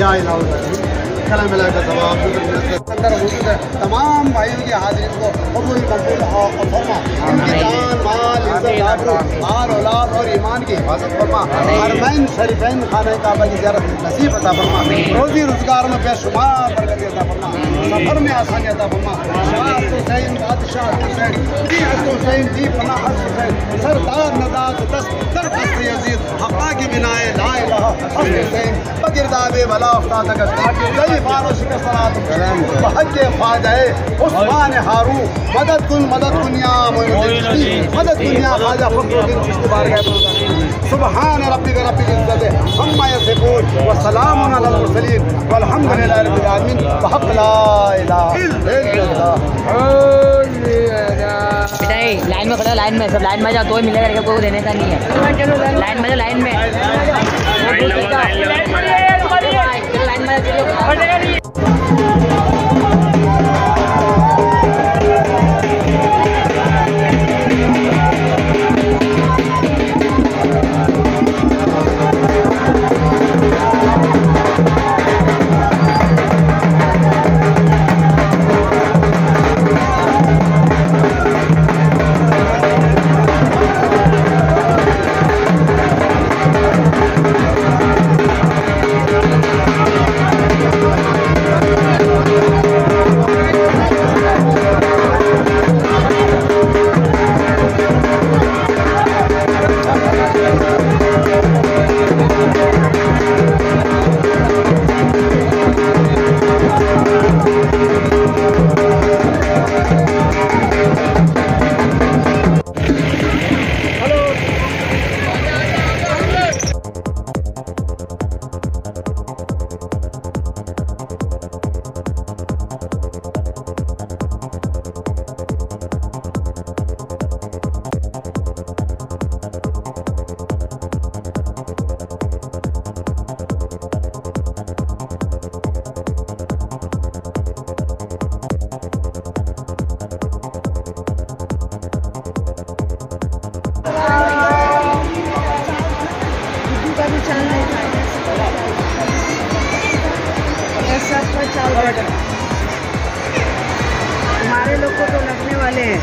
या कलम मिलाकर जवाब अंदर मौजूद है तमाम भाइयों की हाजिरी को कबूल कबूल और फरमा उनकी जान माल इज्जत आबरू माल औलाद और ईमान की हिफाजत फरमा हरमैन शरीफैन खाने काबा की ज़ियारत नसीब अता फरमा रोजी रोजगार में बेशुमार बरकत अता फरमा सफर में आसानी अता फरमा शाह हुसैन बादशाह हुसैन दी हुसैन दी पनाह हुसैन सरदार नदात दस्त यजीद हक़ा की बिनाए ला इलाहा हुसैन बगिरदाबे भला अफ्ताद का कई बारों से सलात सलाम बहज ख्वाजा उस्मान हारू मदद दुनिया मदद दुनिया ख्वाजा फखरुद्दीन चिश्ती बारगाह सुबहान रब्बिक रब्बिल इज्जति अम्मा यसिफून व सलामुन अलल मुरसलीन वल्हम्दुलिल्लाहि रब्बिल आलमीन व हक़ ला इलाहा इल्लल्लाह। लाइन में खड़ा, लाइन में सब लाइन में जाओ तो ही मिलेगा, कोई देने का नहीं है। लाइन में जाओ, लाइन में हमारे लोग को तो लगने वाले हैं।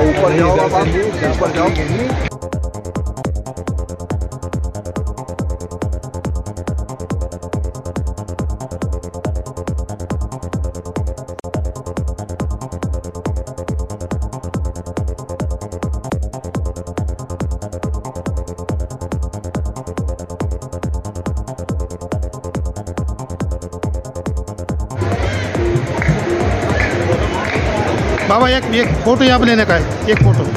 ऊपर जाओ बाबा, ऊपर जाओ। बाबा एक फोटो यहाँ पे लेने का है, एक फोटो।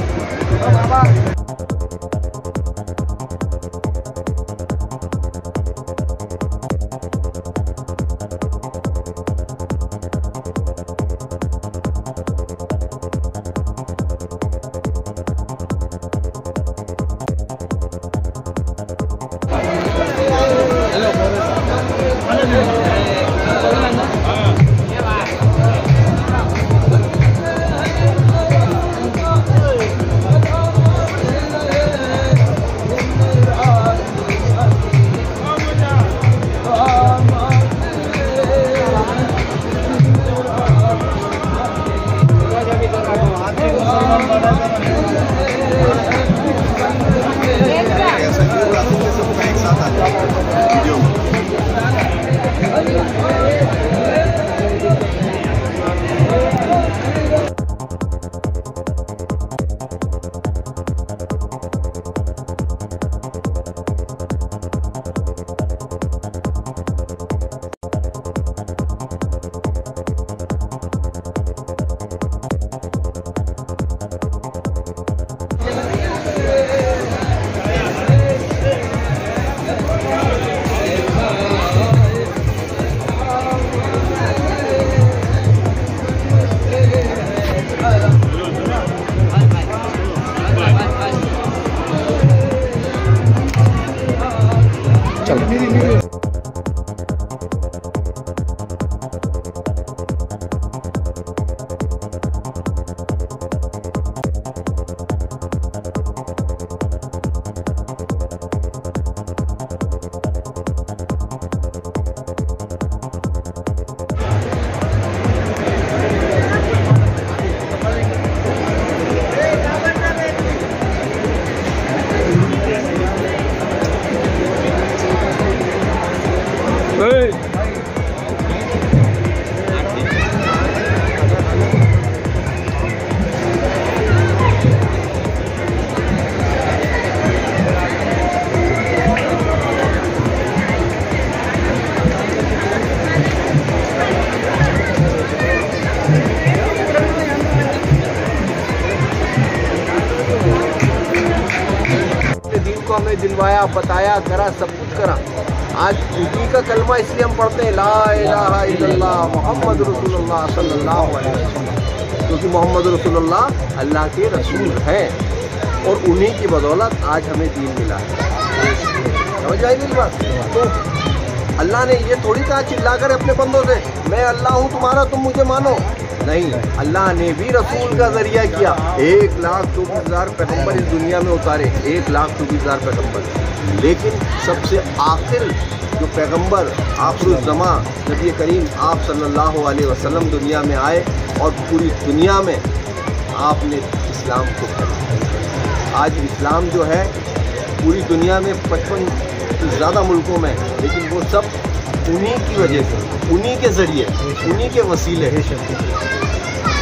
हमें दिलवाया, बताया, करा, सब कुछ करा। आज उसी का कलमा इसलिए हम पढ़ते हैं, ला इलाहा इल्लल्लाह मोहम्मद रसूलुल्लाह सल्लल्लाहु अलैहि वसल्लम, क्योंकि मोहम्मद रसूलुल्लाह अल्लाह के रसूल हैं और उन्हीं की बदौलत आज हमें दीन मिला है। समझ आई मेरी बात? तो अल्लाह ने ये थोड़ी कहा चिल्लाकर अपने बंदों से, मैं अल्लाह हूँ तुम्हारा, तुम मुझे मानो। नहीं, अल्लाह ने भी रसूल का जरिया किया। 1,24,000 पैगम्बर इस दुनिया में उतारे, 1,24,000 पैगम्बर। लेकिन सबसे आखिर जो पैगम्बर आखिरुज़्ज़मा नबी करीम आप सल्लल्लाहु अलैहि वसल्लम दुनिया में आए और पूरी दुनिया में आपने इस्लाम को फैलाया। आज इस्लाम जो है पूरी दुनिया में 55 से ज़्यादा मुल्कों में, लेकिन वो सब उन्हीं की वजह से, उन्हीं के ज़रिए, उन्हीं के वसीले।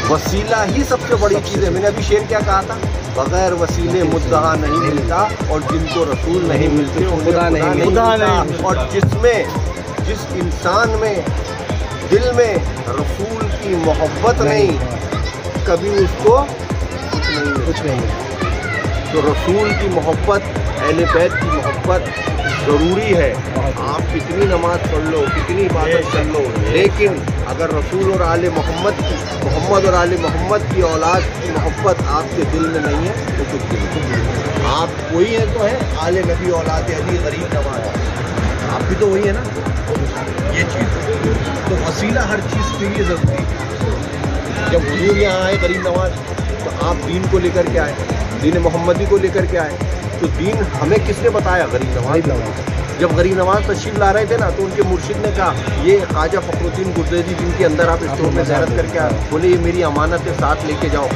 वसीला ही सबसे बड़ी चीज़ है। मैंने अभी शेर क्या कहा था, बगैर वसीले मुद्दा नहीं मिलता और जिनको रसूल नहीं मिलते खुदा नहीं मिलता। और जिस इंसान में दिल में रसूल की मोहब्बत नहीं, कभी उसको कुछ नहीं मिलता। तो रसूल की मोहब्बत, अहले बैत की मोहब्बत ज़रूरी है। आप कितनी नमाज पढ़ लो, कितनी इबादत कर लो, लेकिन अगर रसूल और आले मोहम्मद की, मोहम्मद और आले मोहम्मद की औलाद की मोहब्बत आपके दिल में नहीं है तो कुछ नहीं। आप वही है तो है, आले नबी औलाद अली गरीब नवाज, आप भी तो वही है ना। ये चीज़ तो वसीला हर चीज़ के लिए ज़रूरी है। जब हुजूर यहाँ आए गरीब नवाज, तो आप दीन को लेकर के आए, दीन मोहम्मदी को लेकर के आए। तो दीन हमें किसने बताया? गरीब नवाज। जब गरीब नवाज तशरीफ ला रहे थे ना, तो उनके मुर्शिद ने कहा, ये ख्वाजा फखरुद्दीन गुर्दैदी जिनके अंदर आप स्टोर में ज़ियारत करके आए, बोले ये मेरी अमानत है, साथ लेके जाओ,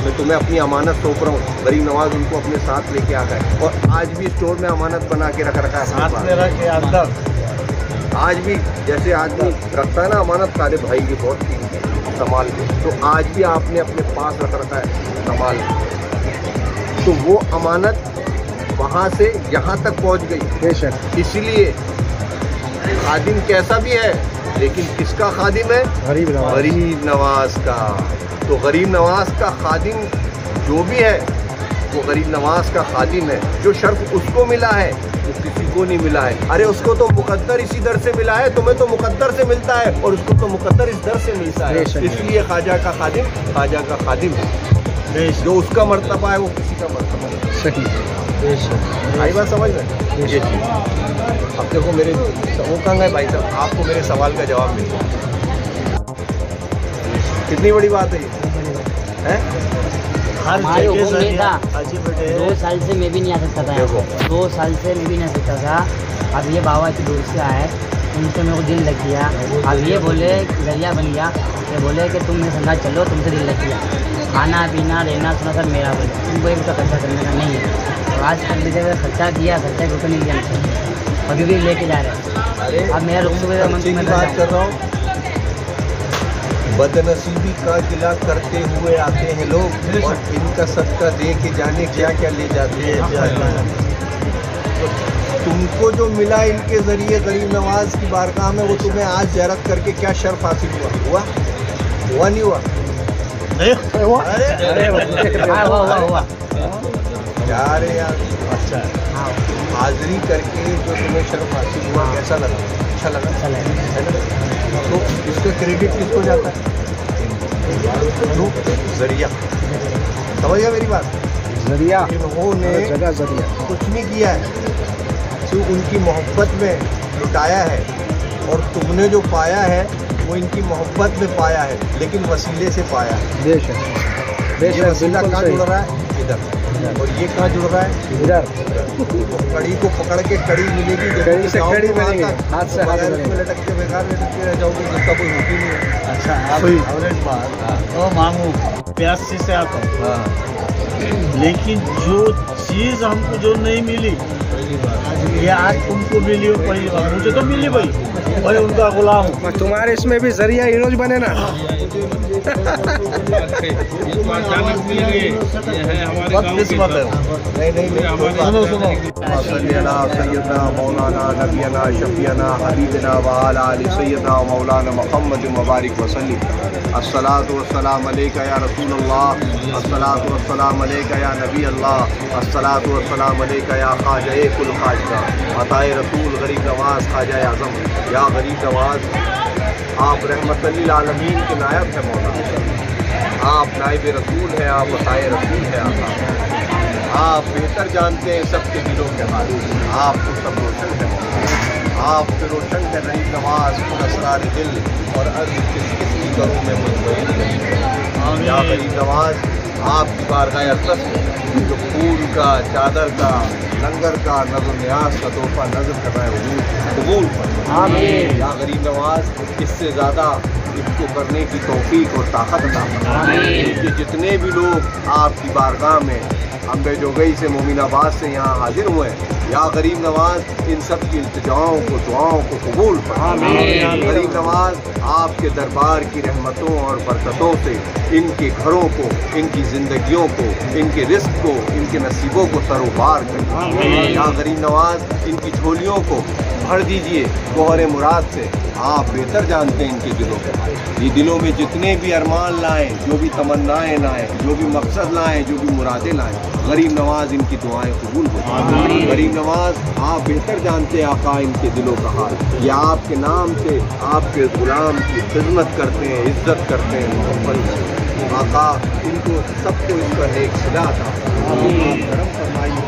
मैं तुम्हें अपनी अमानत सौंप रहा हूँ। गरीब नवाज उनको अपने साथ लेके आ गए और आज भी स्टोर में अमानत बना के रखा है साथ में रख के अंदर। आज भी जैसे आदमी रखता है ना अमानत सारे भाई की बहुत संभाल के, तो आज भी आपने अपने पास रख रखा है संभाल के। तो वो अमानत वहाँ से यहाँ तक पहुँच गई। बेशक, इसलिए खादिम कैसा भी है लेकिन किसका खादिम है? गरीब नवाज का। तो गरीब नवाज का खादिम जो भी है वो गरीब नवाज का खादिम है। जो शर्फ उसको मिला है वो किसी को नहीं मिला है। अरे उसको तो मुकद्दर इसी दर से मिला है, तुम्हें तो मुकद्दर से मिलता है और उसको तो मुकद्दर इस दर से मिलता है। इसलिए ख्वाजा का खादिम है। जो उसका मर्तबा है वो किसी का मर्तबा नहीं। सही आई बात समझ में? ये चीज़ अब देखो मेरे वो कहाँ गए भाई साहब, आपको मेरे सवाल का जवाब मिल गया। कितनी बड़ी बात है ये? हमारे हुक्म में था 2 साल से मैं भी नहीं आ सकता था। 2 साल से मैं भी नहीं आ सकता था। अब ये बाबा इतनी दूर से आए, उनसे मेरे को दिल लग गया। अब ये बोले जरिया बन गया, ये बोले कि तुम मेरे संग चलो, तुमसे दिल लग गया। खाना पीना रहना सुना सब मेरा बोले, तुमको एक खर्चा करने का नहीं है। तो आज तक भी खर्चा किया, खर्चा रुपये नहीं दिया, अभी भी लेके जा रहे हैं। अब मेरा रुक बात कर रहा हूँ। बदनसीबी का गिला करते हुए आते हैं लोग और इनका सदका दे के जाने क्या क्या ले जाते हैं। तो तुमको जो मिला इनके जरिए गरीब नवाज की बारगाह में, वो तुम्हें आज ज़ियारत करके क्या शर्फ हासिल हुआ? हुआ नहीं हुआ? हुआ? यार यार अच्छा हाजिरी करके जो तुम्हें शर्फ हासिल हुआ कैसा लगा? अच्छा लगा। तो इसका क्रेडिट किसको जाता है? जरिया। समझ गया मेरी बात? जरिया इन्होंने कुछ नहीं किया है, सिर्फ उनकी मोहब्बत में लुटाया है। और तुमने जो पाया है वो इनकी मोहब्बत में पाया है, लेकिन वसीले से पाया है। ये वसीला कहाँ जुड़ रहा है? इधर। और ये कहाँ जुड़ रहा है? इधर। कड़ी को पकड़ के कड़ी मिलेगी, कड़ी से कड़ी मिलेगी, हाथ से हाथ में लटक के बेकार लटक के रह जाओगे, जिसका कोई होती नहीं है। अच्छा आप एवरेज बात तो मांगू प्यासी से आता हूँ, लेकिन जो चीज़ हमको जो नहीं मिली ये आज तुमको मिली हो पहली बार, मुझे तो मिली भाई, मैं उनका गुलाम हूँ। तुम्हारे इसमें भी जरिया इनोज बने ना। किस्मत है। नहीं सुनो सैयदना मौलाना नबीना शफीना हबीबना व अला आलि सैयदना मौलाना मुहम्मद मुबारक वसल्लम। अस्सलातु वस्सलाम अलैका या रसूल अल्लाह, अस्सलातु वस्सलाम अलैका या नबी अल्लाह, अस्सलातु वस्सलाम अलैका या ख्वाजा कुल ख्वाजा अताए रसूल गरीब नवाज ख्वाजा आज़म। या गरीब नवाज आप रहमतुल लिल आलमीन के नायब है मौला, आप नाइब रसूल हैं, आप अताए रसूल हैं। आप बेहतर जानते हैं सबके दिलों के हाल, आप तो सब रोशन है, आप तो रोशन है गरीब नवाज को असरार दिल और अर्ज़ किस की करूँ मैं मुझे। या गरीब नवाज आपकी बारगाह अक़दस जो फूल का, चादर का, लंगर का, नज़र न्याज का तोहफा नजर कर रहा है, कबूल फरमाइए। या गरीब नवाज इससे ज़्यादा इसको करने की तौफीक और ताकत अता फरमाइए कि जितने भी लोग आपकी बारगाह में अम्बे जोगई से, मोमिनाबाद से यहाँ हाजिर हुए, या गरीब नवाज इन सब की इल्तिजाओं को, दुआओं को कबूल फरमाइए। गरीब नवाज आपके दरबार की रहमतों और बरकतों से इनके घरों को, इनकी ज़िंदगियों को, इनके रिस्क को, इनके नसीबों को सरोबार करिए। या गरीब नवाज इनकी झोलियों को भर दीजिए गौहर मुराद से, आप बेहतर जानते हैं इनके दिलों के। ये दिलों में जितने भी अरमान लाएँ, जो भी तमन्नाएँ लाएँ, जो भी मकसद लाएँ, जो भी मुरादें लाएँ, गरीब नवाज इनकी दुआएं कबूल हो। गरीब नवाज आप बेहतर जानते हैं आका इनके दिलों का हाल। ये आपके नाम से आपके गुलाम की खिदमत करते हैं, इज्जत करते हैं, मोहब्बत करते हैं। आका इनको सबको इनका नेक सिला था, आप करम फरमाइए,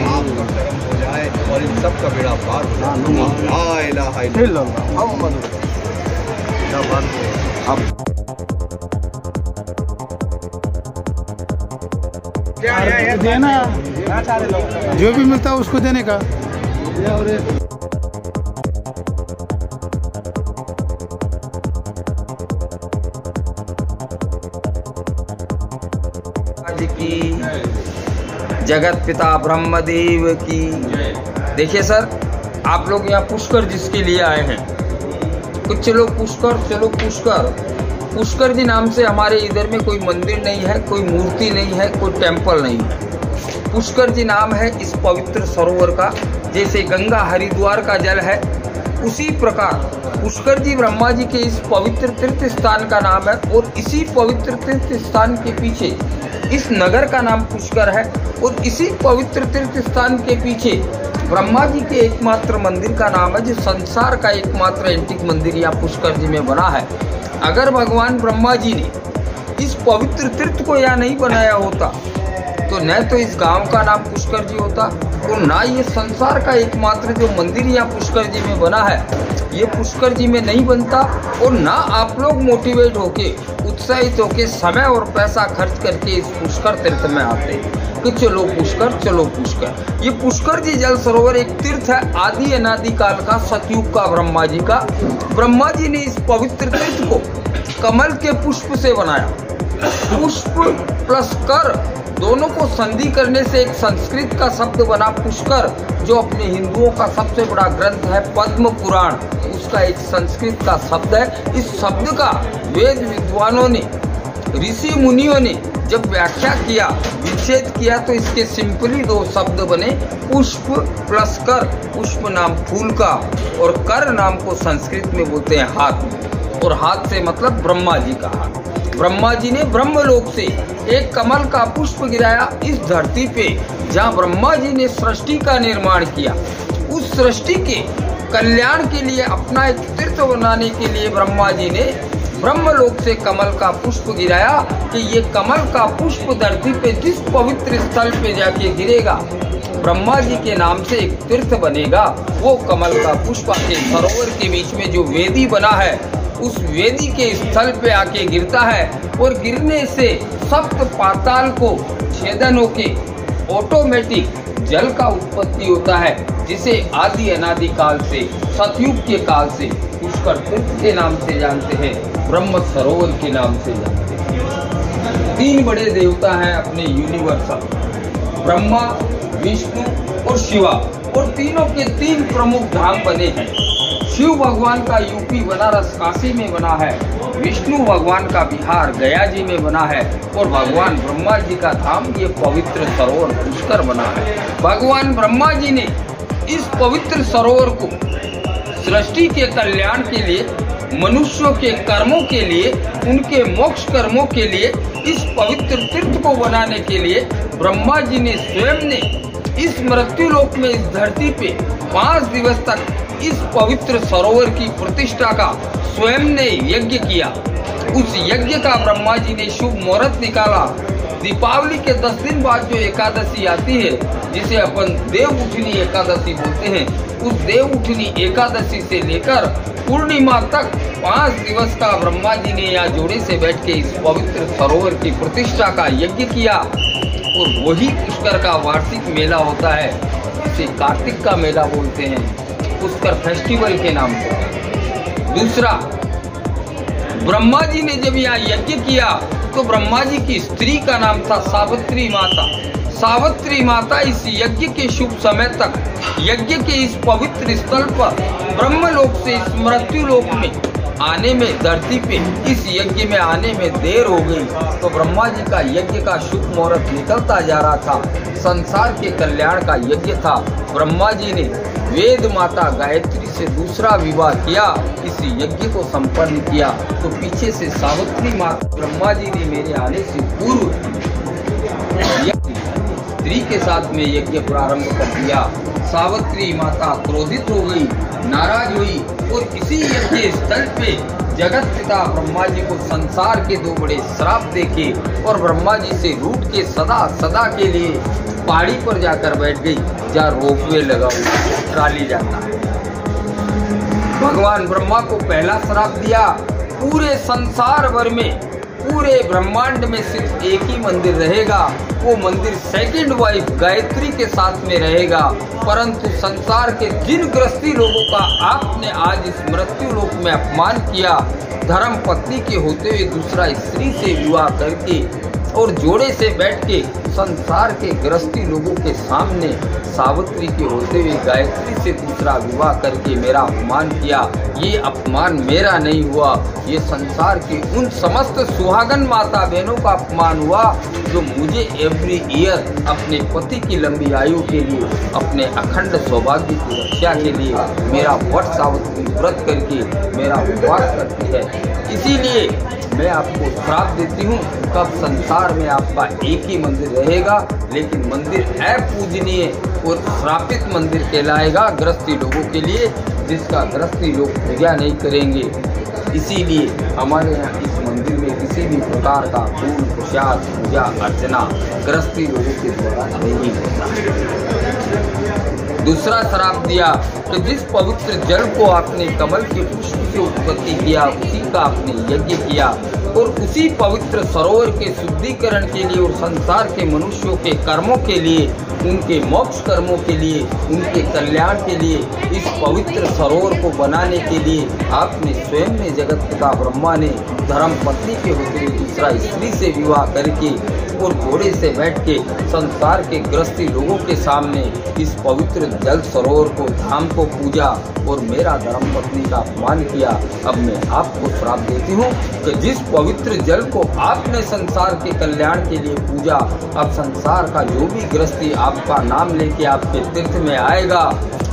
आपका करम हो जाए और इन सब का बेड़ा पार हो जाए। ला इलाहा इल्लल्लाह मुहम्मद देना जो भी मिलता है उसको देने का। की जगत पिता ब्रह्मदेव की। देखिए सर, आप लोग यहाँ पुष्कर जिसके लिए आए हैं, कुछ चलो पुष्कर जी नाम से हमारे इधर में कोई मंदिर नहीं है, कोई मूर्ति नहीं है, कोई टेम्पल नहीं है। पुष्कर जी नाम है इस पवित्र सरोवर का। जैसे गंगा हरिद्वार का जल है, उसी प्रकार पुष्कर जी ब्रह्मा जी के इस पवित्र तीर्थ स्थान का नाम है और इसी पवित्र तीर्थ स्थान के पीछे इस नगर का नाम पुष्कर है और इसी पवित्र तीर्थ स्थान के पीछे ब्रह्मा जी के एकमात्र मंदिर का नाम है जो संसार का एकमात्र एंटिक मंदिर यहाँ पुष्कर जी में बना है। अगर भगवान ब्रह्मा जी ने इस पवित्र तीर्थ को यहाँ नहीं बनाया होता तो न तो इस गांव का नाम पुष्कर जी होता और ना ये संसार का एकमात्र जो मंदिर यहाँ पुष्कर जी में बना है ये पुष्कर जी में नहीं बनता और ना आप लोग मोटिवेट होके उत्साहित होके समय और पैसा खर्च करके इस पुष्कर तीर्थ में आते कि चलो पुष्कर। ये पुष्कर जी जल सरोवर एक तीर्थ है आदि अनादि काल का, सतयुग का, ब्रह्मा जी का। ब्रह्मा जी ने इस पवित्र तीर्थ को कमल के पुष्प से बनाया। पुष्प प्लस कर दोनों को संधि करने से एक संस्कृत का शब्द बना पुष्कर, जो अपने हिंदुओं का सबसे बड़ा ग्रंथ है पद्म पुराण, उसका एक संस्कृत का शब्द है। इस शब्द का वेद विद्वानों ने, ऋषि मुनियों ने जब व्याख्या किया, विच्छेद किया तो इसके सिंपली दो शब्द बने, पुष्प प्लस कर। पुष्प नाम फूल का और कर नाम को संस्कृत में बोलते हैं हाथ, और हाथ से मतलब ब्रह्मा जी का हाथ। ब्रह्मा जी ने ब्रह्मलोक से एक कमल का पुष्प गिराया इस धरती पे जहाँ ब्रह्मा जी ने सृष्टि का निर्माण किया। उस सृष्टि के कल्याण के लिए, अपना एक तीर्थ बनाने के लिए ब्रह्मा जी ने ब्रह्मलोक से कमल का पुष्प गिराया कि ये कमल का पुष्प धरती पे जिस पवित्र स्थल पे जाके गिरेगा ब्रह्मा जी के नाम से एक तीर्थ बनेगा। वो कमल का पुष्प आके सरोवर के बीच में जो वेदी बना है उस वेदी के स्थल पे आके गिरता है और गिरने से सप्त पाताल को छेदन होके ऑटोमेटिक जल का उत्पत्ति होता है, जिसे आदि अनादि काल से, सतयुग के काल से पुष्कर तीर्थ के नाम से जानते हैं, ब्रह्म सरोवर के नाम से जानते हैं। तीन बड़े देवता हैं अपने यूनिवर्सल, ब्रह्मा, विष्णु और शिवा, और तीनों के तीन प्रमुख धाम बने हैं। शिव भगवान का यूपी बनारस काशी में बना है, विष्णु भगवान का बिहार गया जी में बना है, और भगवान ब्रह्मा जी का धाम ये पवित्र सरोवर पुष्कर बना है। भगवान ब्रह्मा जी ने इस पवित्र सरोवर को सृष्टि के कल्याण के लिए, मनुष्यों के कर्मों के लिए, उनके मोक्ष कर्मों के लिए, इस पवित्र तीर्थ को बनाने के लिए ब्रह्मा जी ने स्वयं ने इस मृत्यु लोक में, इस धरती पे 5 दिवस तक इस पवित्र सरोवर की प्रतिष्ठा का स्वयं ने यज्ञ किया। उस यज्ञ का ब्रह्मा जी ने शुभ मुहूर्त निकाला। दीपावली के 10 दिन बाद जो एकादशी आती है, जिसे अपन देव उठनी एकादशी बोलते हैं, उस देव उठनी एकादशी से लेकर पूर्णिमा तक 5 दिवस का ब्रह्मा जी ने यहाँ जोड़े से बैठ के इस पवित्र सरोवर की प्रतिष्ठा का यज्ञ किया। और वही पुष्कर का वार्षिक मेला होता है, जिसे कार्तिक का मेला बोलते हैं, पुष्कर फेस्टिवल के नाम से। दूसरा, ब्रह्मा जी ने जब यहाँ यज्ञ किया तो ब्रह्मा जी की स्त्री का नाम था सावित्री माता। सावित्री माता इस यज्ञ के शुभ समय तक, यज्ञ के इस पवित्र स्थल पर, ब्रह्मलोक से इस मृत्यु लोक में आने में, धरती पे इस यज्ञ में आने में देर हो गई तो ब्रह्मा जी का यज्ञ का शुभ मुहूर्त निकलता जा रहा था। संसार के कल्याण का यज्ञ था। ब्रह्मा जी ने वेद माता गायत्री से दूसरा विवाह किया, इस यज्ञ को संपन्न किया। तो पीछे से सावित्री माता, ब्रह्मा जी ने मेरे आने से पूर्व स्त्री के साथ में यज्ञ प्रारंभ कर दिया। सावित्री माता क्रोधित हो गई, नाराज हुई और इसी यज्ञ स्थल पे जगत पिता ब्रह्मा जी को संसार के 2 बड़े श्राप देके और ब्रह्मा जी से रूठ के सदा सदा के लिए पहाड़ी पर जाकर बैठ गई, जहाँ रोपवे लगा हुआ, ट्राली जाता है। भगवान ब्रह्मा को पहला श्राप दिया, पूरे संसार भर में, पूरे ब्रह्मांड में सिर्फ एक ही मंदिर रहेगा, वो मंदिर सेकंड वाइफ गायत्री के साथ में रहेगा। परंतु संसार के जिन गृहस्थी लोगों का आपने आज इस मृत्यु लोक में अपमान किया, धर्म पत्नी के होते हुए दूसरा स्त्री से विवाह करके और जोड़े से बैठ के संसार के गृहस्थी लोगों के सामने सावित्री के होते हुए गायत्री से दूसरा विवाह करके मेरा अपमान किया। ये अपमान मेरा नहीं हुआ, ये संसार की उन समस्त सुहागन माता बहनों का अपमान हुआ जो मुझे एवरी ईयर अपने पति की लंबी आयु के लिए, अपने अखंड सौभाग्य की रक्षा के लिए मेरा वट सावित्री व्रत करके मेरा उपवास करती है। इसीलिए मैं आपको श्राप देती हूँ, कब संसार में आपका एक ही मंदिर रहेगा, लेकिन मंदिर अपूजनीय और श्रापित मंदिर कहलाएगा गृहस्थी लोगों के लिए, जिसका गृहस्थी लोग पूजा नहीं करेंगे। इसीलिए हमारे यहाँ इस मंदिर में किसी भी प्रकार का फूल प्रसाद पूजा अर्चना गृहस्थी लोगों के द्वारा नहीं होता। दूसरा श्राप दिया कि जिस पवित्र जल को आपने कमल के पुष्प से उत्पत्ति किया, उसी का आपने यज्ञ किया और उसी पवित्र सरोवर के शुद्धिकरण के लिए और संसार के मनुष्यों के कर्मों के लिए, उनके मोक्ष कर्मों के लिए, उनके कल्याण के लिए इस पवित्र सरोवर को बनाने के लिए आपने स्वयं ने जगत पिता ब्रह्मा ने धर्म पत्नी के होते हुए दूसरा स्त्री से विवाह करके और घोड़े से बैठ के संसार के गृहस्थी लोगों के सामने इस पवित्र जल सरोवर को धाम को पूजा और मेरा धर्म पत्नी का अपमान किया। अब मैं आपको श्राप देती हूँ कि जिस पवित्र जल को आपने संसार के कल्याण के लिए पूजा, अब संसार का जो भी गृहस्थी आपका नाम लेके आपके तीर्थ में आएगा,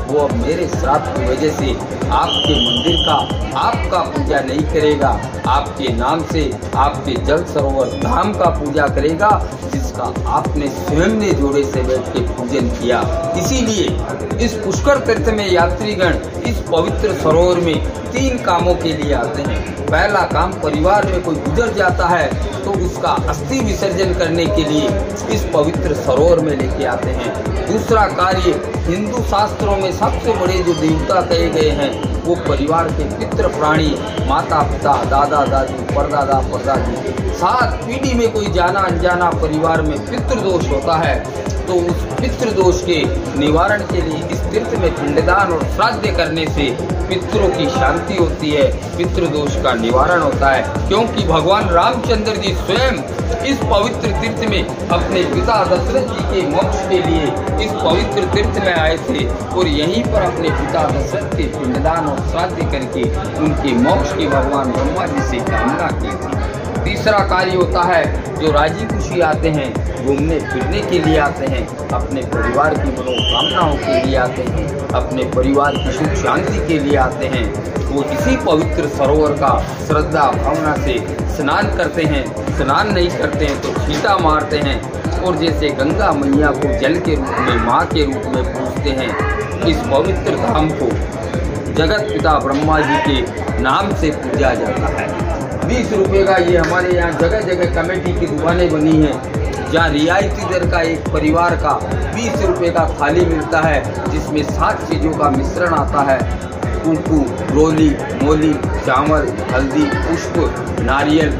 वो अब मेरे श्राप की वजह से आपके मंदिर का आपका पूजा नहीं करेगा, आपके नाम से आपके जल सरोवर धाम का पूजा करेगा, जिसका आपने स्वयं ने जोड़े से बैठ के पूजन किया। इसीलिए इस पुष्कर तीर्थ में यात्रीगण इस पवित्र सरोवर में 3 कामों के लिए आते हैं। पहला काम, परिवार में कोई गुजर जाता है तो उसका अस्थि विसर्जन करने के लिए इस पवित्र सरोवर में लेके आते हैं। दूसरा कार्य, हिंदू शास्त्रों में सबसे बड़े जो देवता कहे गए हैं वो परिवार के पितृ प्राणी, माता पिता, दादा दादी, परदादा परदादी, 7 पीढ़ी में कोई जाना अनजाना परिवार में पितृदोष होता है, तो उस पितृदोष के निवारण के लिए इस तीर्थ में पिंडदान और श्राद्ध करने से पितरों की शांति होती है, पितृदोष का निवारण होता है। क्योंकि भगवान रामचंद्र जी स्वयं इस पवित्र तीर्थ में अपने पिता दशरथ जी के मोक्ष के लिए इस पवित्र तीर्थ में आए थे और यहीं पर अपने पिता दशरथ के पिंडदान और श्राद्ध करके उनके मोक्ष की भगवान ब्रह्मा जी से कामना की थी। तीसरा कार्य होता है, जो राजी खुशी आते हैं, घूमने फिरने के लिए आते हैं, अपने परिवार की मनोकामनाओं के लिए आते हैं, अपने परिवार की सुख शांति के लिए आते हैं, वो इसी पवित्र सरोवर का श्रद्धा भावना से स्नान करते हैं। स्नान नहीं करते हैं तो छींटा मारते हैं और जैसे गंगा मैया को जल के रूप में, माँ के रूप में पूजते हैं। इस पवित्र धाम को जगत पिता ब्रह्मा जी के नाम से पूजा जाता है। 20 रुपये का ये हमारे यहाँ जगह जगह कमेटी की दुकानें बनी हैं, जहाँ रियायती दर का एक परिवार का 20 रुपये का थाली मिलता है, जिसमें 7 चीज़ों का मिश्रण आता है। कुंकू, रोली, मोली, चावल, हल्दी, पुष्प, नारियल,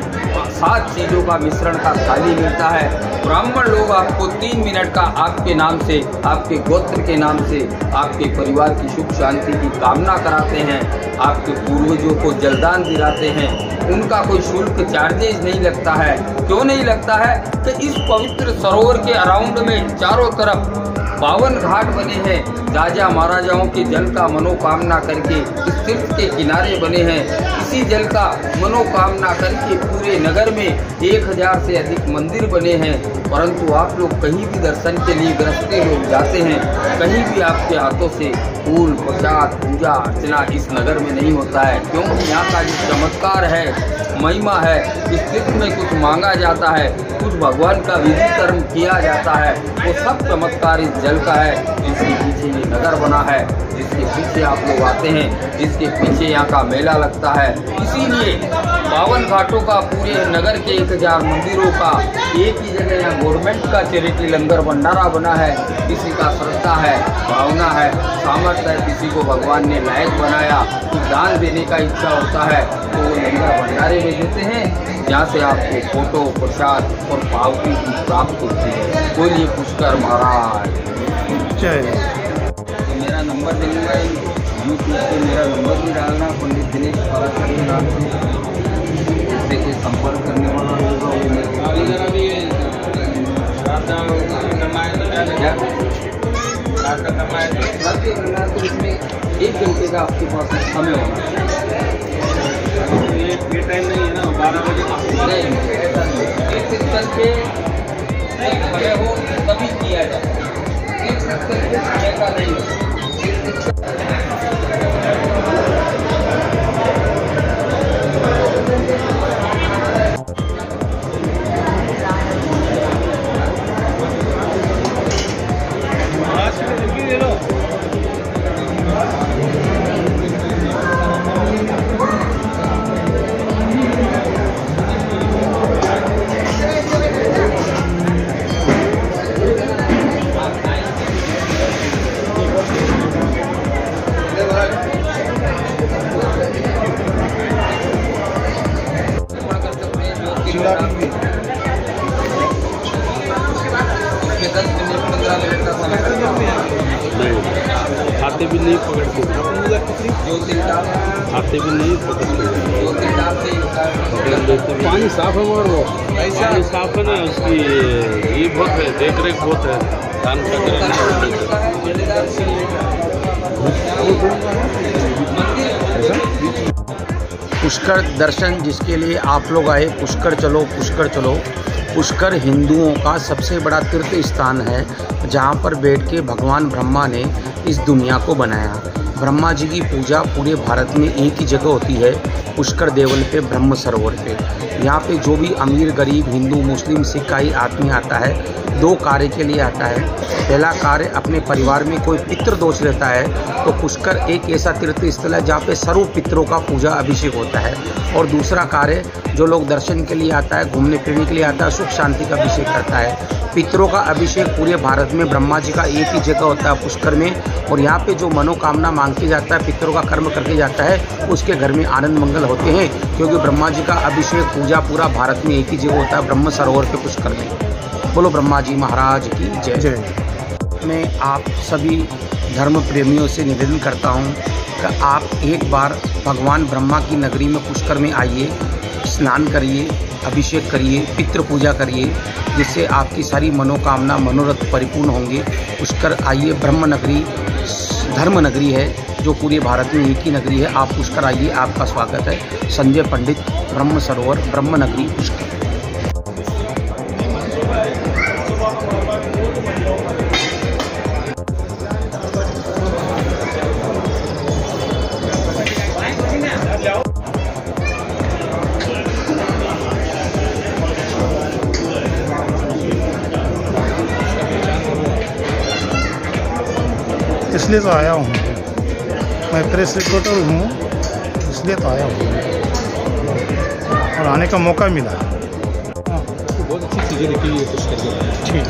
7 चीज़ों का मिश्रण का थाली मिलता है। ब्राह्मण लोग आपको 3 मिनट का आपके नाम से, आपके गोत्र के नाम से, आपके परिवार की सुख शांति की कामना कराते हैं, आपके पूर्वजों को जलदान दिलाते हैं। उनका कोई शुल्क चार्जेज नहीं लगता है। क्यों नहीं लगता है? कि इस पवित्र सरोवर के अराउंड में चारों तरफ 52 घाट बने हैं। राजा महाराजाओं के जल का मनोकामना करके इस तीर्थ के किनारे बने हैं। इसी जल का मनोकामना करके पूरे नगर में 1000 से अधिक मंदिर बने हैं। परंतु आप लोग कहीं भी दर्शन के लिए गृहस्थी लोग जाते हैं, कहीं भी आपके हाथों से फूल प्रसाद पूजा अर्चना इस नगर में नहीं होता है। क्योंकि यहाँ का जो चमत्कार है, महिमा है, इस तीर्थ में कुछ मांगा जाता है, कुछ भगवान का विधि कर्म किया जाता है, वो सब चमत्कार इस जल का है। इसके पीछे ये नगर बना है, जिसके पीछे आप लोग आते हैं, जिसके पीछे यहाँ का मेला लगता है। इसीलिए 52 घाटों का, पूरे नगर के 1000 मंदिरों का एक ही जगह यहाँ गवर्नमेंट का चैरिटी लंगर भंडारा बना है। किसी का श्रद्धा है, भावना है, सामर्थ्य है, किसी को भगवान ने लायक बनाया, कुछ दान देने का इच्छा होता है तो वो लंगर भंडारे में देते हैं, जहाँ से आपको फोटो प्रसाद और पावती प्राप्त होती है। बोलिए पुष्कर महाराज जय। तो मेरा नंबर दूंगा, यूट्यूब पे मेरा नंबर भी डालना, पंडित दिनेश पाराशर के नाम से। इससे कोई संपर्क करने वाला होगा वो दरबार का करना है तो इसमें 1 घंटे का आपके पास समय होना है। ये टाइम नहीं है ना, 12 बजे नहीं, ऐसा नहीं। एक स्थल पे खड़े हो तभी किया जाए, एक स्थल पे समय का नहीं हो। खाते भी नहीं पकड़ते, खाते भी नहीं पकड़ते। पानी साफ है और पानी साफ है ना, उसकी ये बहुत है, देख रेख बहुत है, धान पुष्कर दर्शन जिसके लिए आप लोग आए, पुष्कर चलो पुष्कर चलो। पुष्कर हिंदुओं का सबसे बड़ा तीर्थ स्थान है, जहाँ पर बैठ के भगवान ब्रह्मा ने इस दुनिया को बनाया। ब्रह्मा जी की पूजा पूरे भारत में एक ही जगह होती है, पुष्कर देवल पे, ब्रह्म सरोवर पे। यहाँ पे जो भी अमीर गरीब हिंदू मुस्लिम सिख का ही आदमी आता है, 2 कार्य के लिए आता है। पहला कार्य, अपने परिवार में कोई पितृ दोष रहता है तो पुष्कर एक ऐसा तीर्थ स्थल है जहाँ पे सर्व पितरों का पूजा अभिषेक होता है। और दूसरा कार्य, जो लोग दर्शन के लिए आता है, घूमने फिरने के लिए आता है, सुख शांति का अभिषेक करता है। पितरों का अभिषेक पूरे भारत में ब्रह्मा जी का एक ही जगह होता है, पुष्कर में। और यहाँ पे जो मनोकामना मांग के जाता है, पितरों का कर्म करके जाता है, उसके घर में आनंद मंगल होते हैं, क्योंकि ब्रह्मा जी का अभिषेक पूजा पूरा भारत में एक ही जगह होता है, ब्रह्म सरोवर पे, पुष्कर में। बोलो ब्रह्मा जी महाराज की जय। मैं आप सभी धर्म प्रेमियों से निवेदन करता हूँ कि आप एक बार भगवान ब्रह्मा की नगरी में पुष्कर में आइए, स्नान करिए, अभिषेक करिए, पितृ पूजा करिए, जिससे आपकी सारी मनोकामना मनोरथ परिपूर्ण होंगे। पुष्कर आइए, ब्रह्म नगरी धर्म नगरी है, जो पूरे भारत में एक ही नगरी है। आप पुष्कर आइए, आपका स्वागत है। संजय पंडित, ब्रह्म सरोवर, ब्रह्म नगरी, पुष्कर। इसलिए तो आया हूँ, मैं प्रेस रिपोर्टर हूँ, इसलिए तो आया हूँ और आने का मौका मिला। बहुत अच्छी चीज़ें निकली है। ठीक।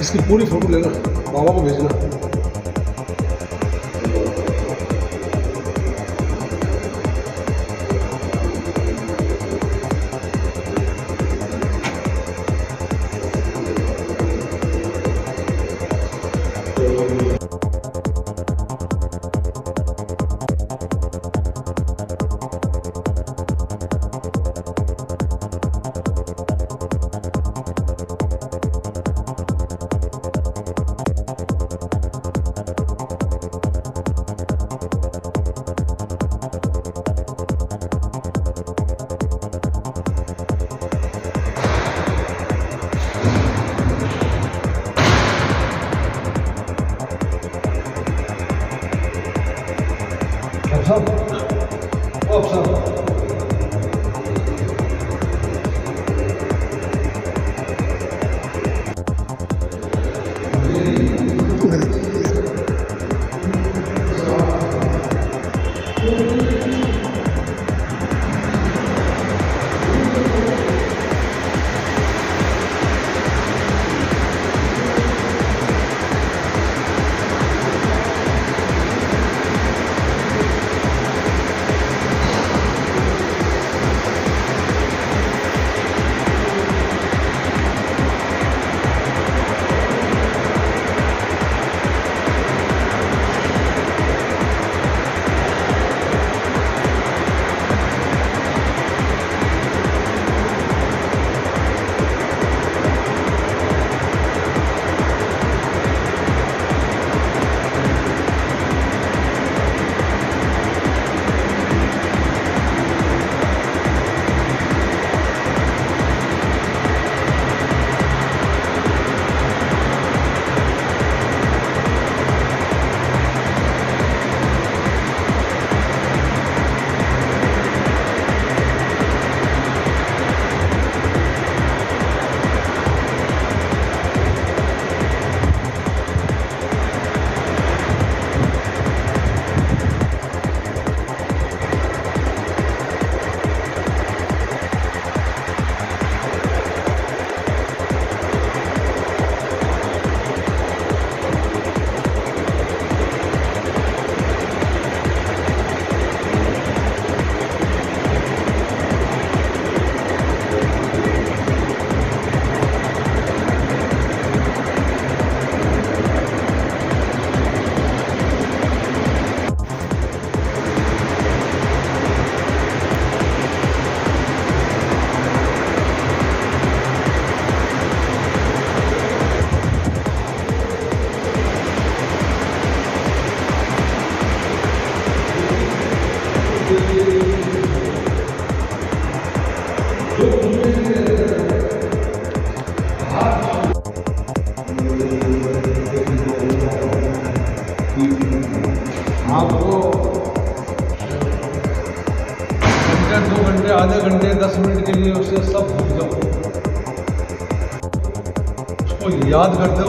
इसकी पूरी फोटो लेना, बाबा को भेजना। आपको घंटे 2 घंटे आधे घंटे 10 मिनट के लिए उसे सब भूल जाओ, उसको याद कर दो।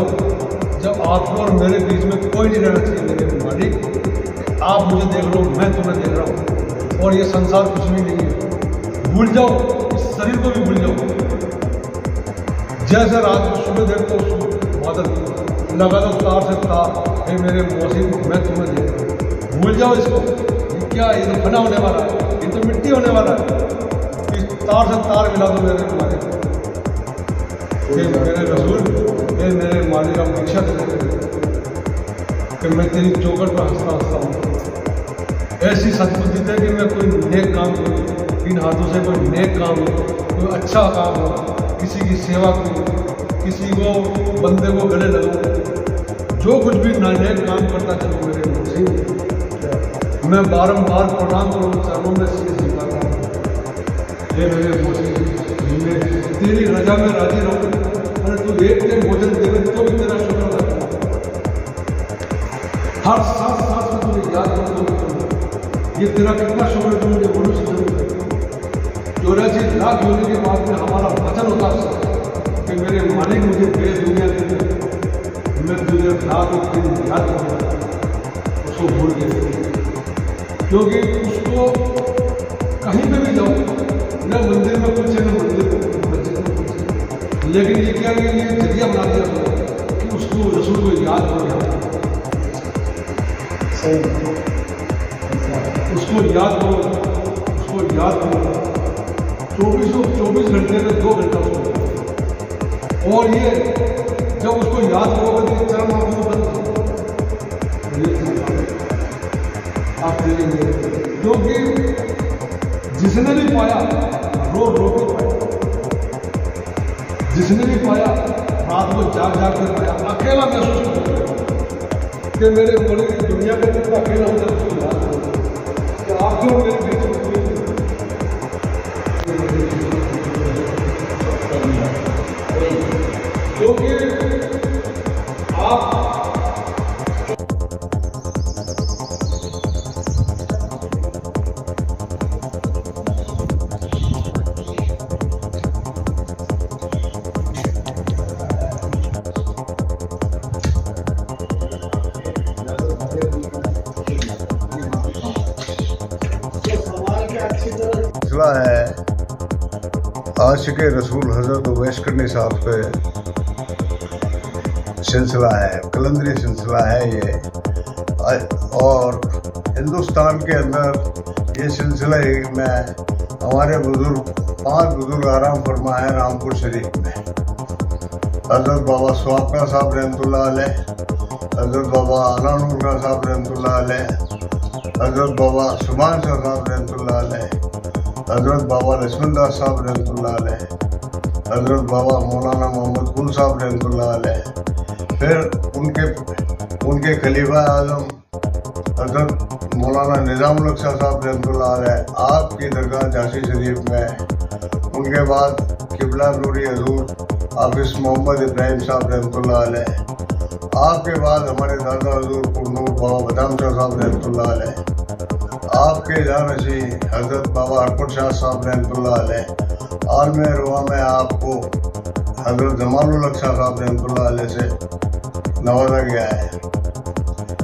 जब आपको और मेरे बीच में कोई नहीं रहना चाहिए मेरे मालिक, आप मुझे देख रहे हो, मैं तुम्हें देख रहा हूँ, और ये संसार कुछ भी नहीं है। भूल जाओ, इस शरीर को भी भूल जाओ। जैसे रात को सुबह देखते हो बादल लगा दो तार से तार, हे मेरे मौसी मैं तुम्हें देख रहा हूँ। भूल जाओ इसको, ये क्या है, ये तो फना होने वाला है, ये तो मिट्टी होने वाला है। इस तार से तार मिला दो मेरे मालिक, मेरे रसूल, मेरे मालिक आप दीक्षा देते कि मैं तेरी चौखट पर हंसता हंसता हूँ। ऐसी सद्बुद्धि दे कि मैं कोई नेक काम करूँ, इन हाथों से कोई नेक काम हो, कोई अच्छा काम हो, किसी की सेवा करूँ, किसी को बंदे को गले लगूँ, जो कुछ भी नेक काम करता चलूँ मेरे मुझे। मैं बारंबार प्रणाम करूँ, चरणों में शीश झुकाता हूँ। ये मेरे मुझे तेरी रजा में राजी रहूँ, अरे तू एक दिन भोजन देवे तो भी तेरा शुक्र करता हूँ। हर सांस सांस में तुझे याद रखो, ये तेरा कितना शुक्र है, तू मुझे मनुष्य जरूर 84 लाख होने के बाद में हमारा वचन होता है कि मेरे मालिक मुझे देश दुनिया दे दे, मैं तुझे रात और दिन याद करूँगा, उसको भूल गए। क्योंकि उसको कहीं पे भी जाओ, न मंदिर में कुछ है न मंदिर में मस्जिद में कुछ, लेकिन ये क्या है, ये जरिया बना दिया कि उसको रसूल को याद करो, उसको याद करो, उसको याद करो। 24 घंटे में 2 घंटा उसको, और ये जब उसको याद करोगे तो चरण आपको आप देंगे, क्योंकि जिसने भी पाया रो रो के पाया, जिसने भी पाया रात को जाग जाग कर पाया, अकेला महसूस कर कि मेरे बोले की दुनिया के अंदर अकेला होता है, उसको याद करो कि आपको मेरे बीच में क्योंकि आप सिलसिला है आशिक़ रसूल हज़रत उवैस करनी साहब के सिलसिला है, कलंदरी सिलसिला है ये। और हिंदुस्तान के अंदर ये सिलसिला में हमारे बुजुर्ग 5 बुजुर्ग आराम फरमा है रामपुर शरीफ में। हज़रत बाबा स्वाबका साहब रहमतुल्लाह अलैह, हज़रत बाबा अलानुल्लाह साहब रहमतुल्लाह अलैह, हज़रत बाबा सुभान शाह साहब रहमतुल्लाह अलैह, हज़रत बाबा लक्ष्मणदास साहब रहमतुल्लाह अलैह, हज़रत बाबा मौलाना मोहम्मद कुल साहब रहमतुल्लाह अलैह, फिर उनके खलीफा आज़म हज़रत मौलाना निज़ामुल हक साहब रहमतुल्लाह अलैह आपकी दरगाह झांसी शरीफ में। उनके बाद किबला नूरी हजूर हाफिज़ मोहम्मद इब्राहिम साहब रहमतुल्लाह अलैह। आपके बाद हमारे दादा हजूर पुरनूर बाबा बदाम शाह साहब रहमतुल्लाह अलैह। आपके जानशी हज़रत बाबा अकबर शाह साहब रहमतुल्लाह अलैह। आलम रुआ में आपको हज़रत जमालुल हक शाह साहब रहमतुल्लाह अलैह से नवाजा गया है।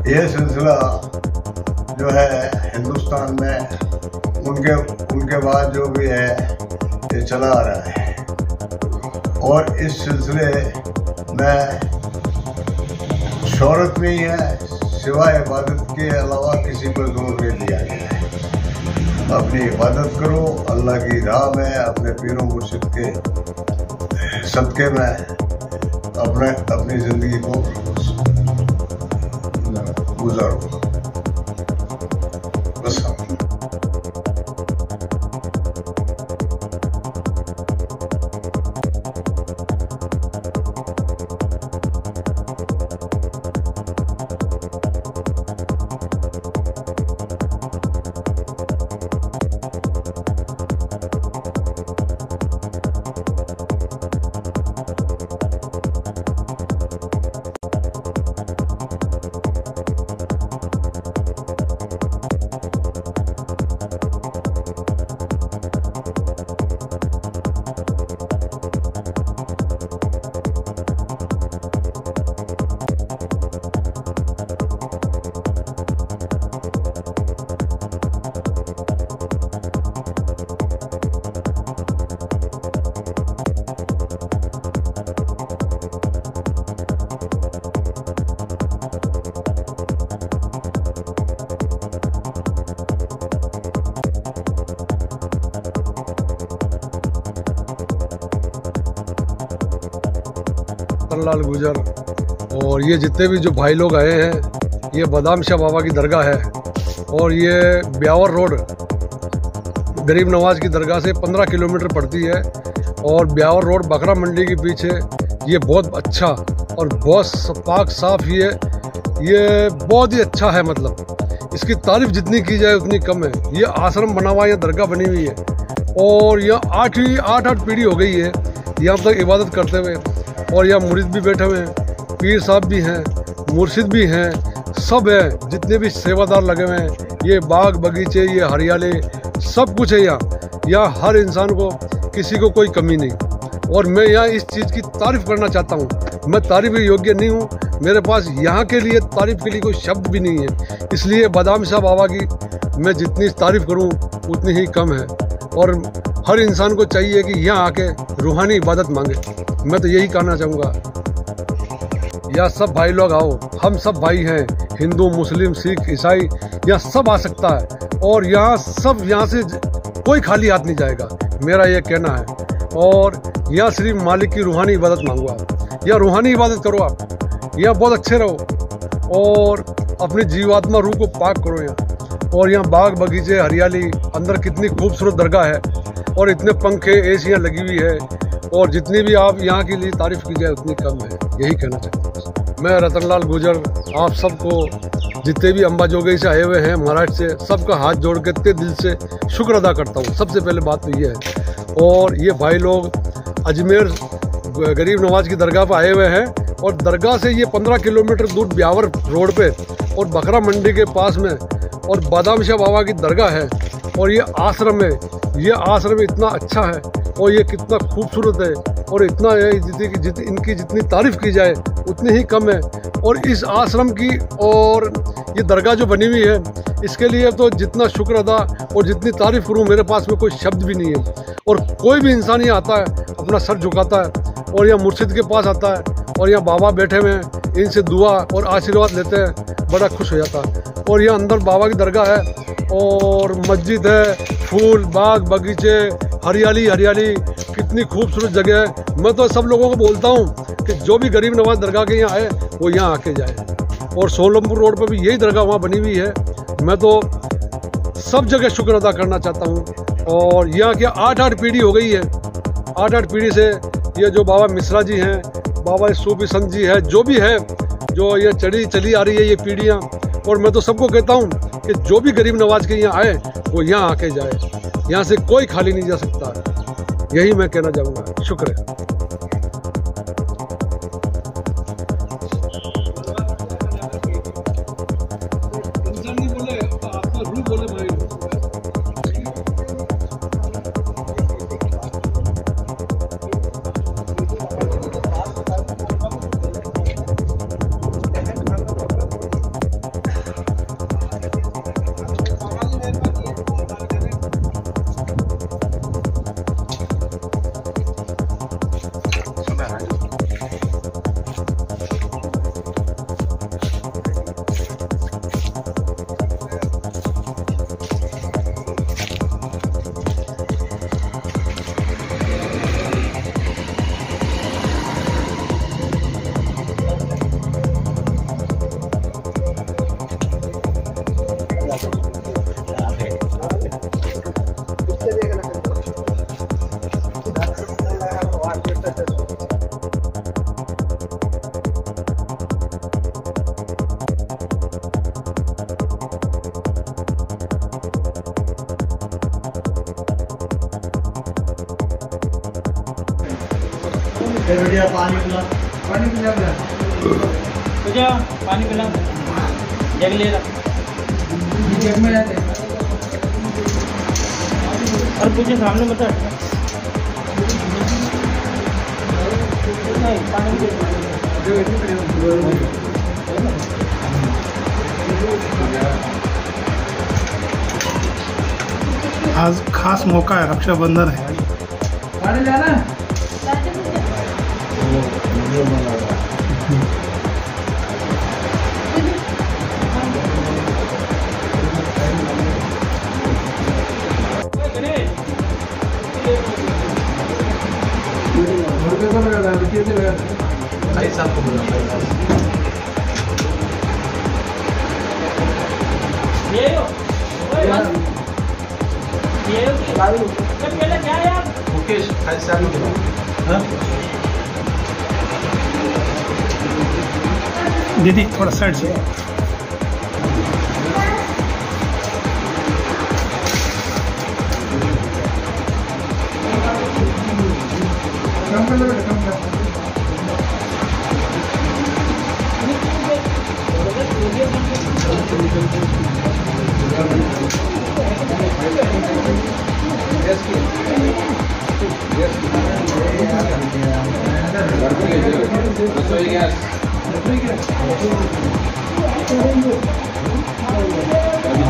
ये सिलसिला जो है हिंदुस्तान में उनके बाद जो भी है ये चला आ रहा है, और इस सिलसिले में शोहरत में ही है, सिवाय इबादत के अलावा किसी पर जोर नहीं दिया गया है। अपनी इबादत करो अल्लाह की राह में, अपने पीरों मुर्शिद के सदक़े में अपनी ज़िंदगी को गुजारो। रतनलाल गुजर और ये जितने भी जो भाई लोग आए हैं, ये बादाम शाह बाबा की दरगाह है और ये ब्यावर रोड गरीब नवाज की दरगाह से 15 किलोमीटर पड़ती है और ब्यावर रोड बकरा मंडी के पीछे ये बहुत अच्छा और बहुत पाक साफ ही है। ये बहुत ही अच्छा है, मतलब इसकी तारीफ जितनी की जाए उतनी कम है। ये आश्रम बना हुआ है, दरगाह बनी हुई है और यहाँ आठ पीढ़ी हो गई है यहाँ तक इबादत करते हुए और यहाँ मुरीद भी बैठे हुए हैं, पीर साहब भी हैं, मुर्शिद भी हैं, सब हैं, जितने भी सेवादार लगे हुए हैं। ये बाग बगीचे, ये हरियाली, सब कुछ है यहाँ हर इंसान को, किसी को कोई कमी नहीं। और मैं यहाँ इस चीज़ की तारीफ़ करना चाहता हूँ। मैं तारीफ़ के योग्य नहीं हूँ, मेरे पास यहाँ के लिए तारीफ़ के लिए कोई शब्द भी नहीं है। इसलिए बादाम शाह बाबा की मैं जितनी तारीफ़ करूँ उतनी ही कम है और हर इंसान को चाहिए कि यहाँ आके रूहानी इबादत मांगे। मैं तो यही कहना चाहूँगा, यहाँ सब भाई लोग आओ, हम सब भाई हैं, हिंदू मुस्लिम सिख ईसाई, यहाँ सब आ सकता है और यहाँ से कोई खाली हाथ नहीं जाएगा, मेरा ये कहना है। और यहाँ सिर्फ मालिक की रूहानी इबादत मांगो आप, यहाँ रूहानी इबादत करो आप, यहाँ बहुत अच्छे रहो और अपनी जीवात्मा रूह को पाक करो यहाँ। और यहाँ बाग बगीचे हरियाली, अंदर कितनी खूबसूरत दरगाह है और इतने पंखे एसियाँ लगी हुई है और जितनी भी आप यहाँ के लिए तारीफ़ की जाए उतनी कम है, यही कहना चाहता हूँ। मैं रतनलाल गुजर आप सबको जितने भी अंबाजोगई से आए हुए हैं महाराष्ट्र से, सबका हाथ जोड़ के इतने दिल से शुक्र अदा करता हूँ। सबसे पहले बात तो ये है। और ये भाई लोग अजमेर गरीब नवाज की दरगाह पर आए हुए हैं और दरगाह से ये 15 किलोमीटर दूर ब्यावर रोड पे और बकरा मंडी के पास में और बादाम शाह बाबा की दरगाह है और ये आश्रम है। ये आश्रम इतना अच्छा है और ये कितना खूबसूरत है और इतना है इनकी जितनी तारीफ़ की जाए उतनी ही कम है। और इस आश्रम की और ये दरगाह जो बनी हुई है, इसके लिए तो जितना शुक्र अदा और जितनी तारीफ़ करूँ मेरे पास में कोई शब्द भी नहीं है। और कोई भी इंसान यहाँ आता है, अपना सर झुकाता है और यहाँ मुर्शिद के पास आता है और यहाँ बाबा बैठे हुए हैं, इनसे दुआ और आशीर्वाद लेते हैं, बड़ा खुश हो जाता है। और यहाँ अंदर बाबा की दरगाह है और मस्जिद है, फूल बाग बगीचे, हरियाली हरियाली, कितनी खूबसूरत जगह है। मैं तो सब लोगों को बोलता हूँ कि जो भी गरीब नवाज दरगाह के यहाँ आए वो यहाँ आके जाए। और सोलमपुर रोड पर भी यही दरगाह वहाँ बनी हुई है। मैं तो सब जगह शुक्र अदा करना चाहता हूँ। और यहाँ की 8 पीढ़ी हो गई है, 8 पीढ़ी से ये जो बाबा मिश्रा जी हैं, बाबा सूफी संत जी है, जो भी है, जो ये चली आ रही है ये पीढ़ियाँ। और मैं तो सबको कहता हूँ कि जो भी गरीब नवाज के यहाँ आए वो यहाँ आके जाए, यहाँ से कोई खाली नहीं जा सकता। यही मैं कहना चाहूँगा। शुक्र है। बेटा पानी पिला, पानी पिला तुझे पानी पिला, जग ले रहा, जग में रहते और तुझे सामने मत हट। नहीं पानी आज खास मौका है, रक्षाबंधन है। पानी लाना भाई साहब को बोला मुकेश भाई साहब को बोला। दीदी थोड़ा साइड से।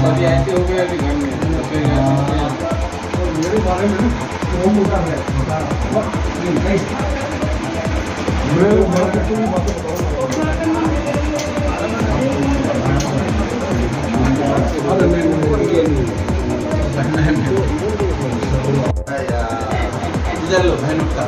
अभी ऐसे हो गया अभी घर में मेरे बारे में वो मुद्दा है इधर लो बहनों का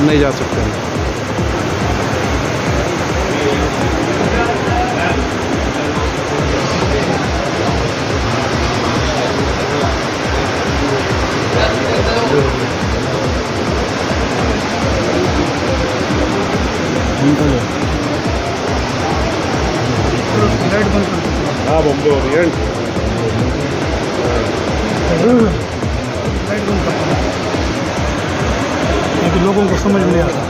नहीं जा सकते हैं। हाँ बॉम्बे ओरिएंट ताकि लोगों को समझ में आता।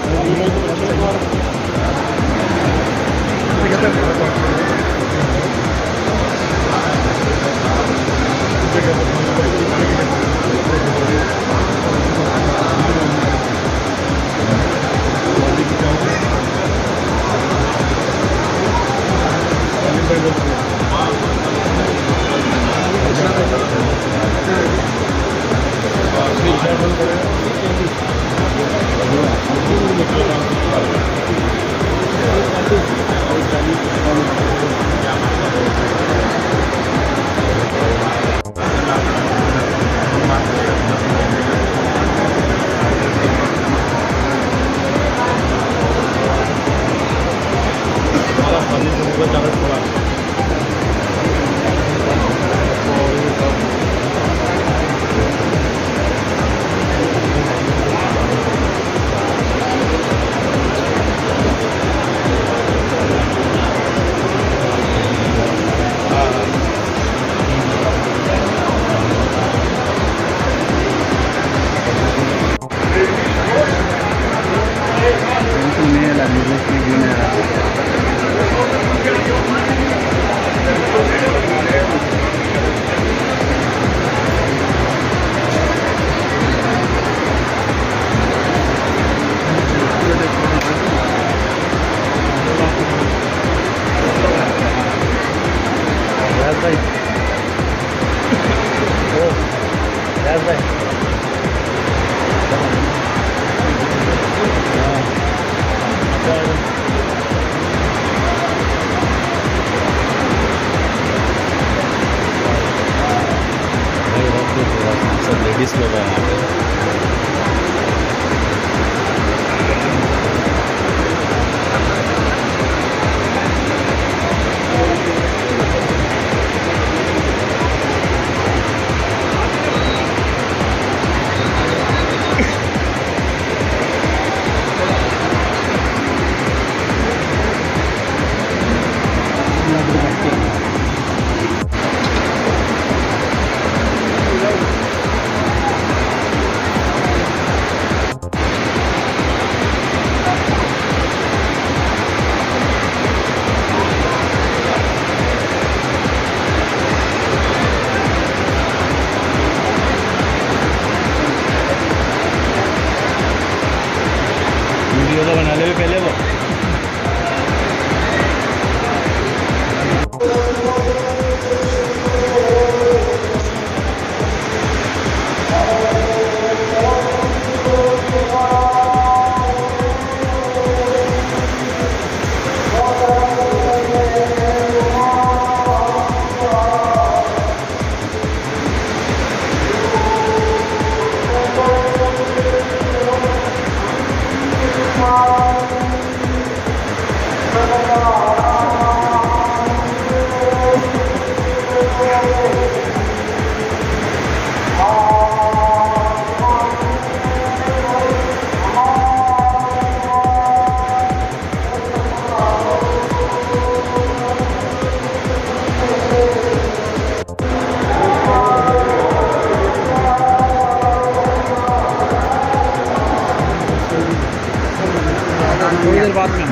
देर बाद में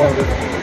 Hey,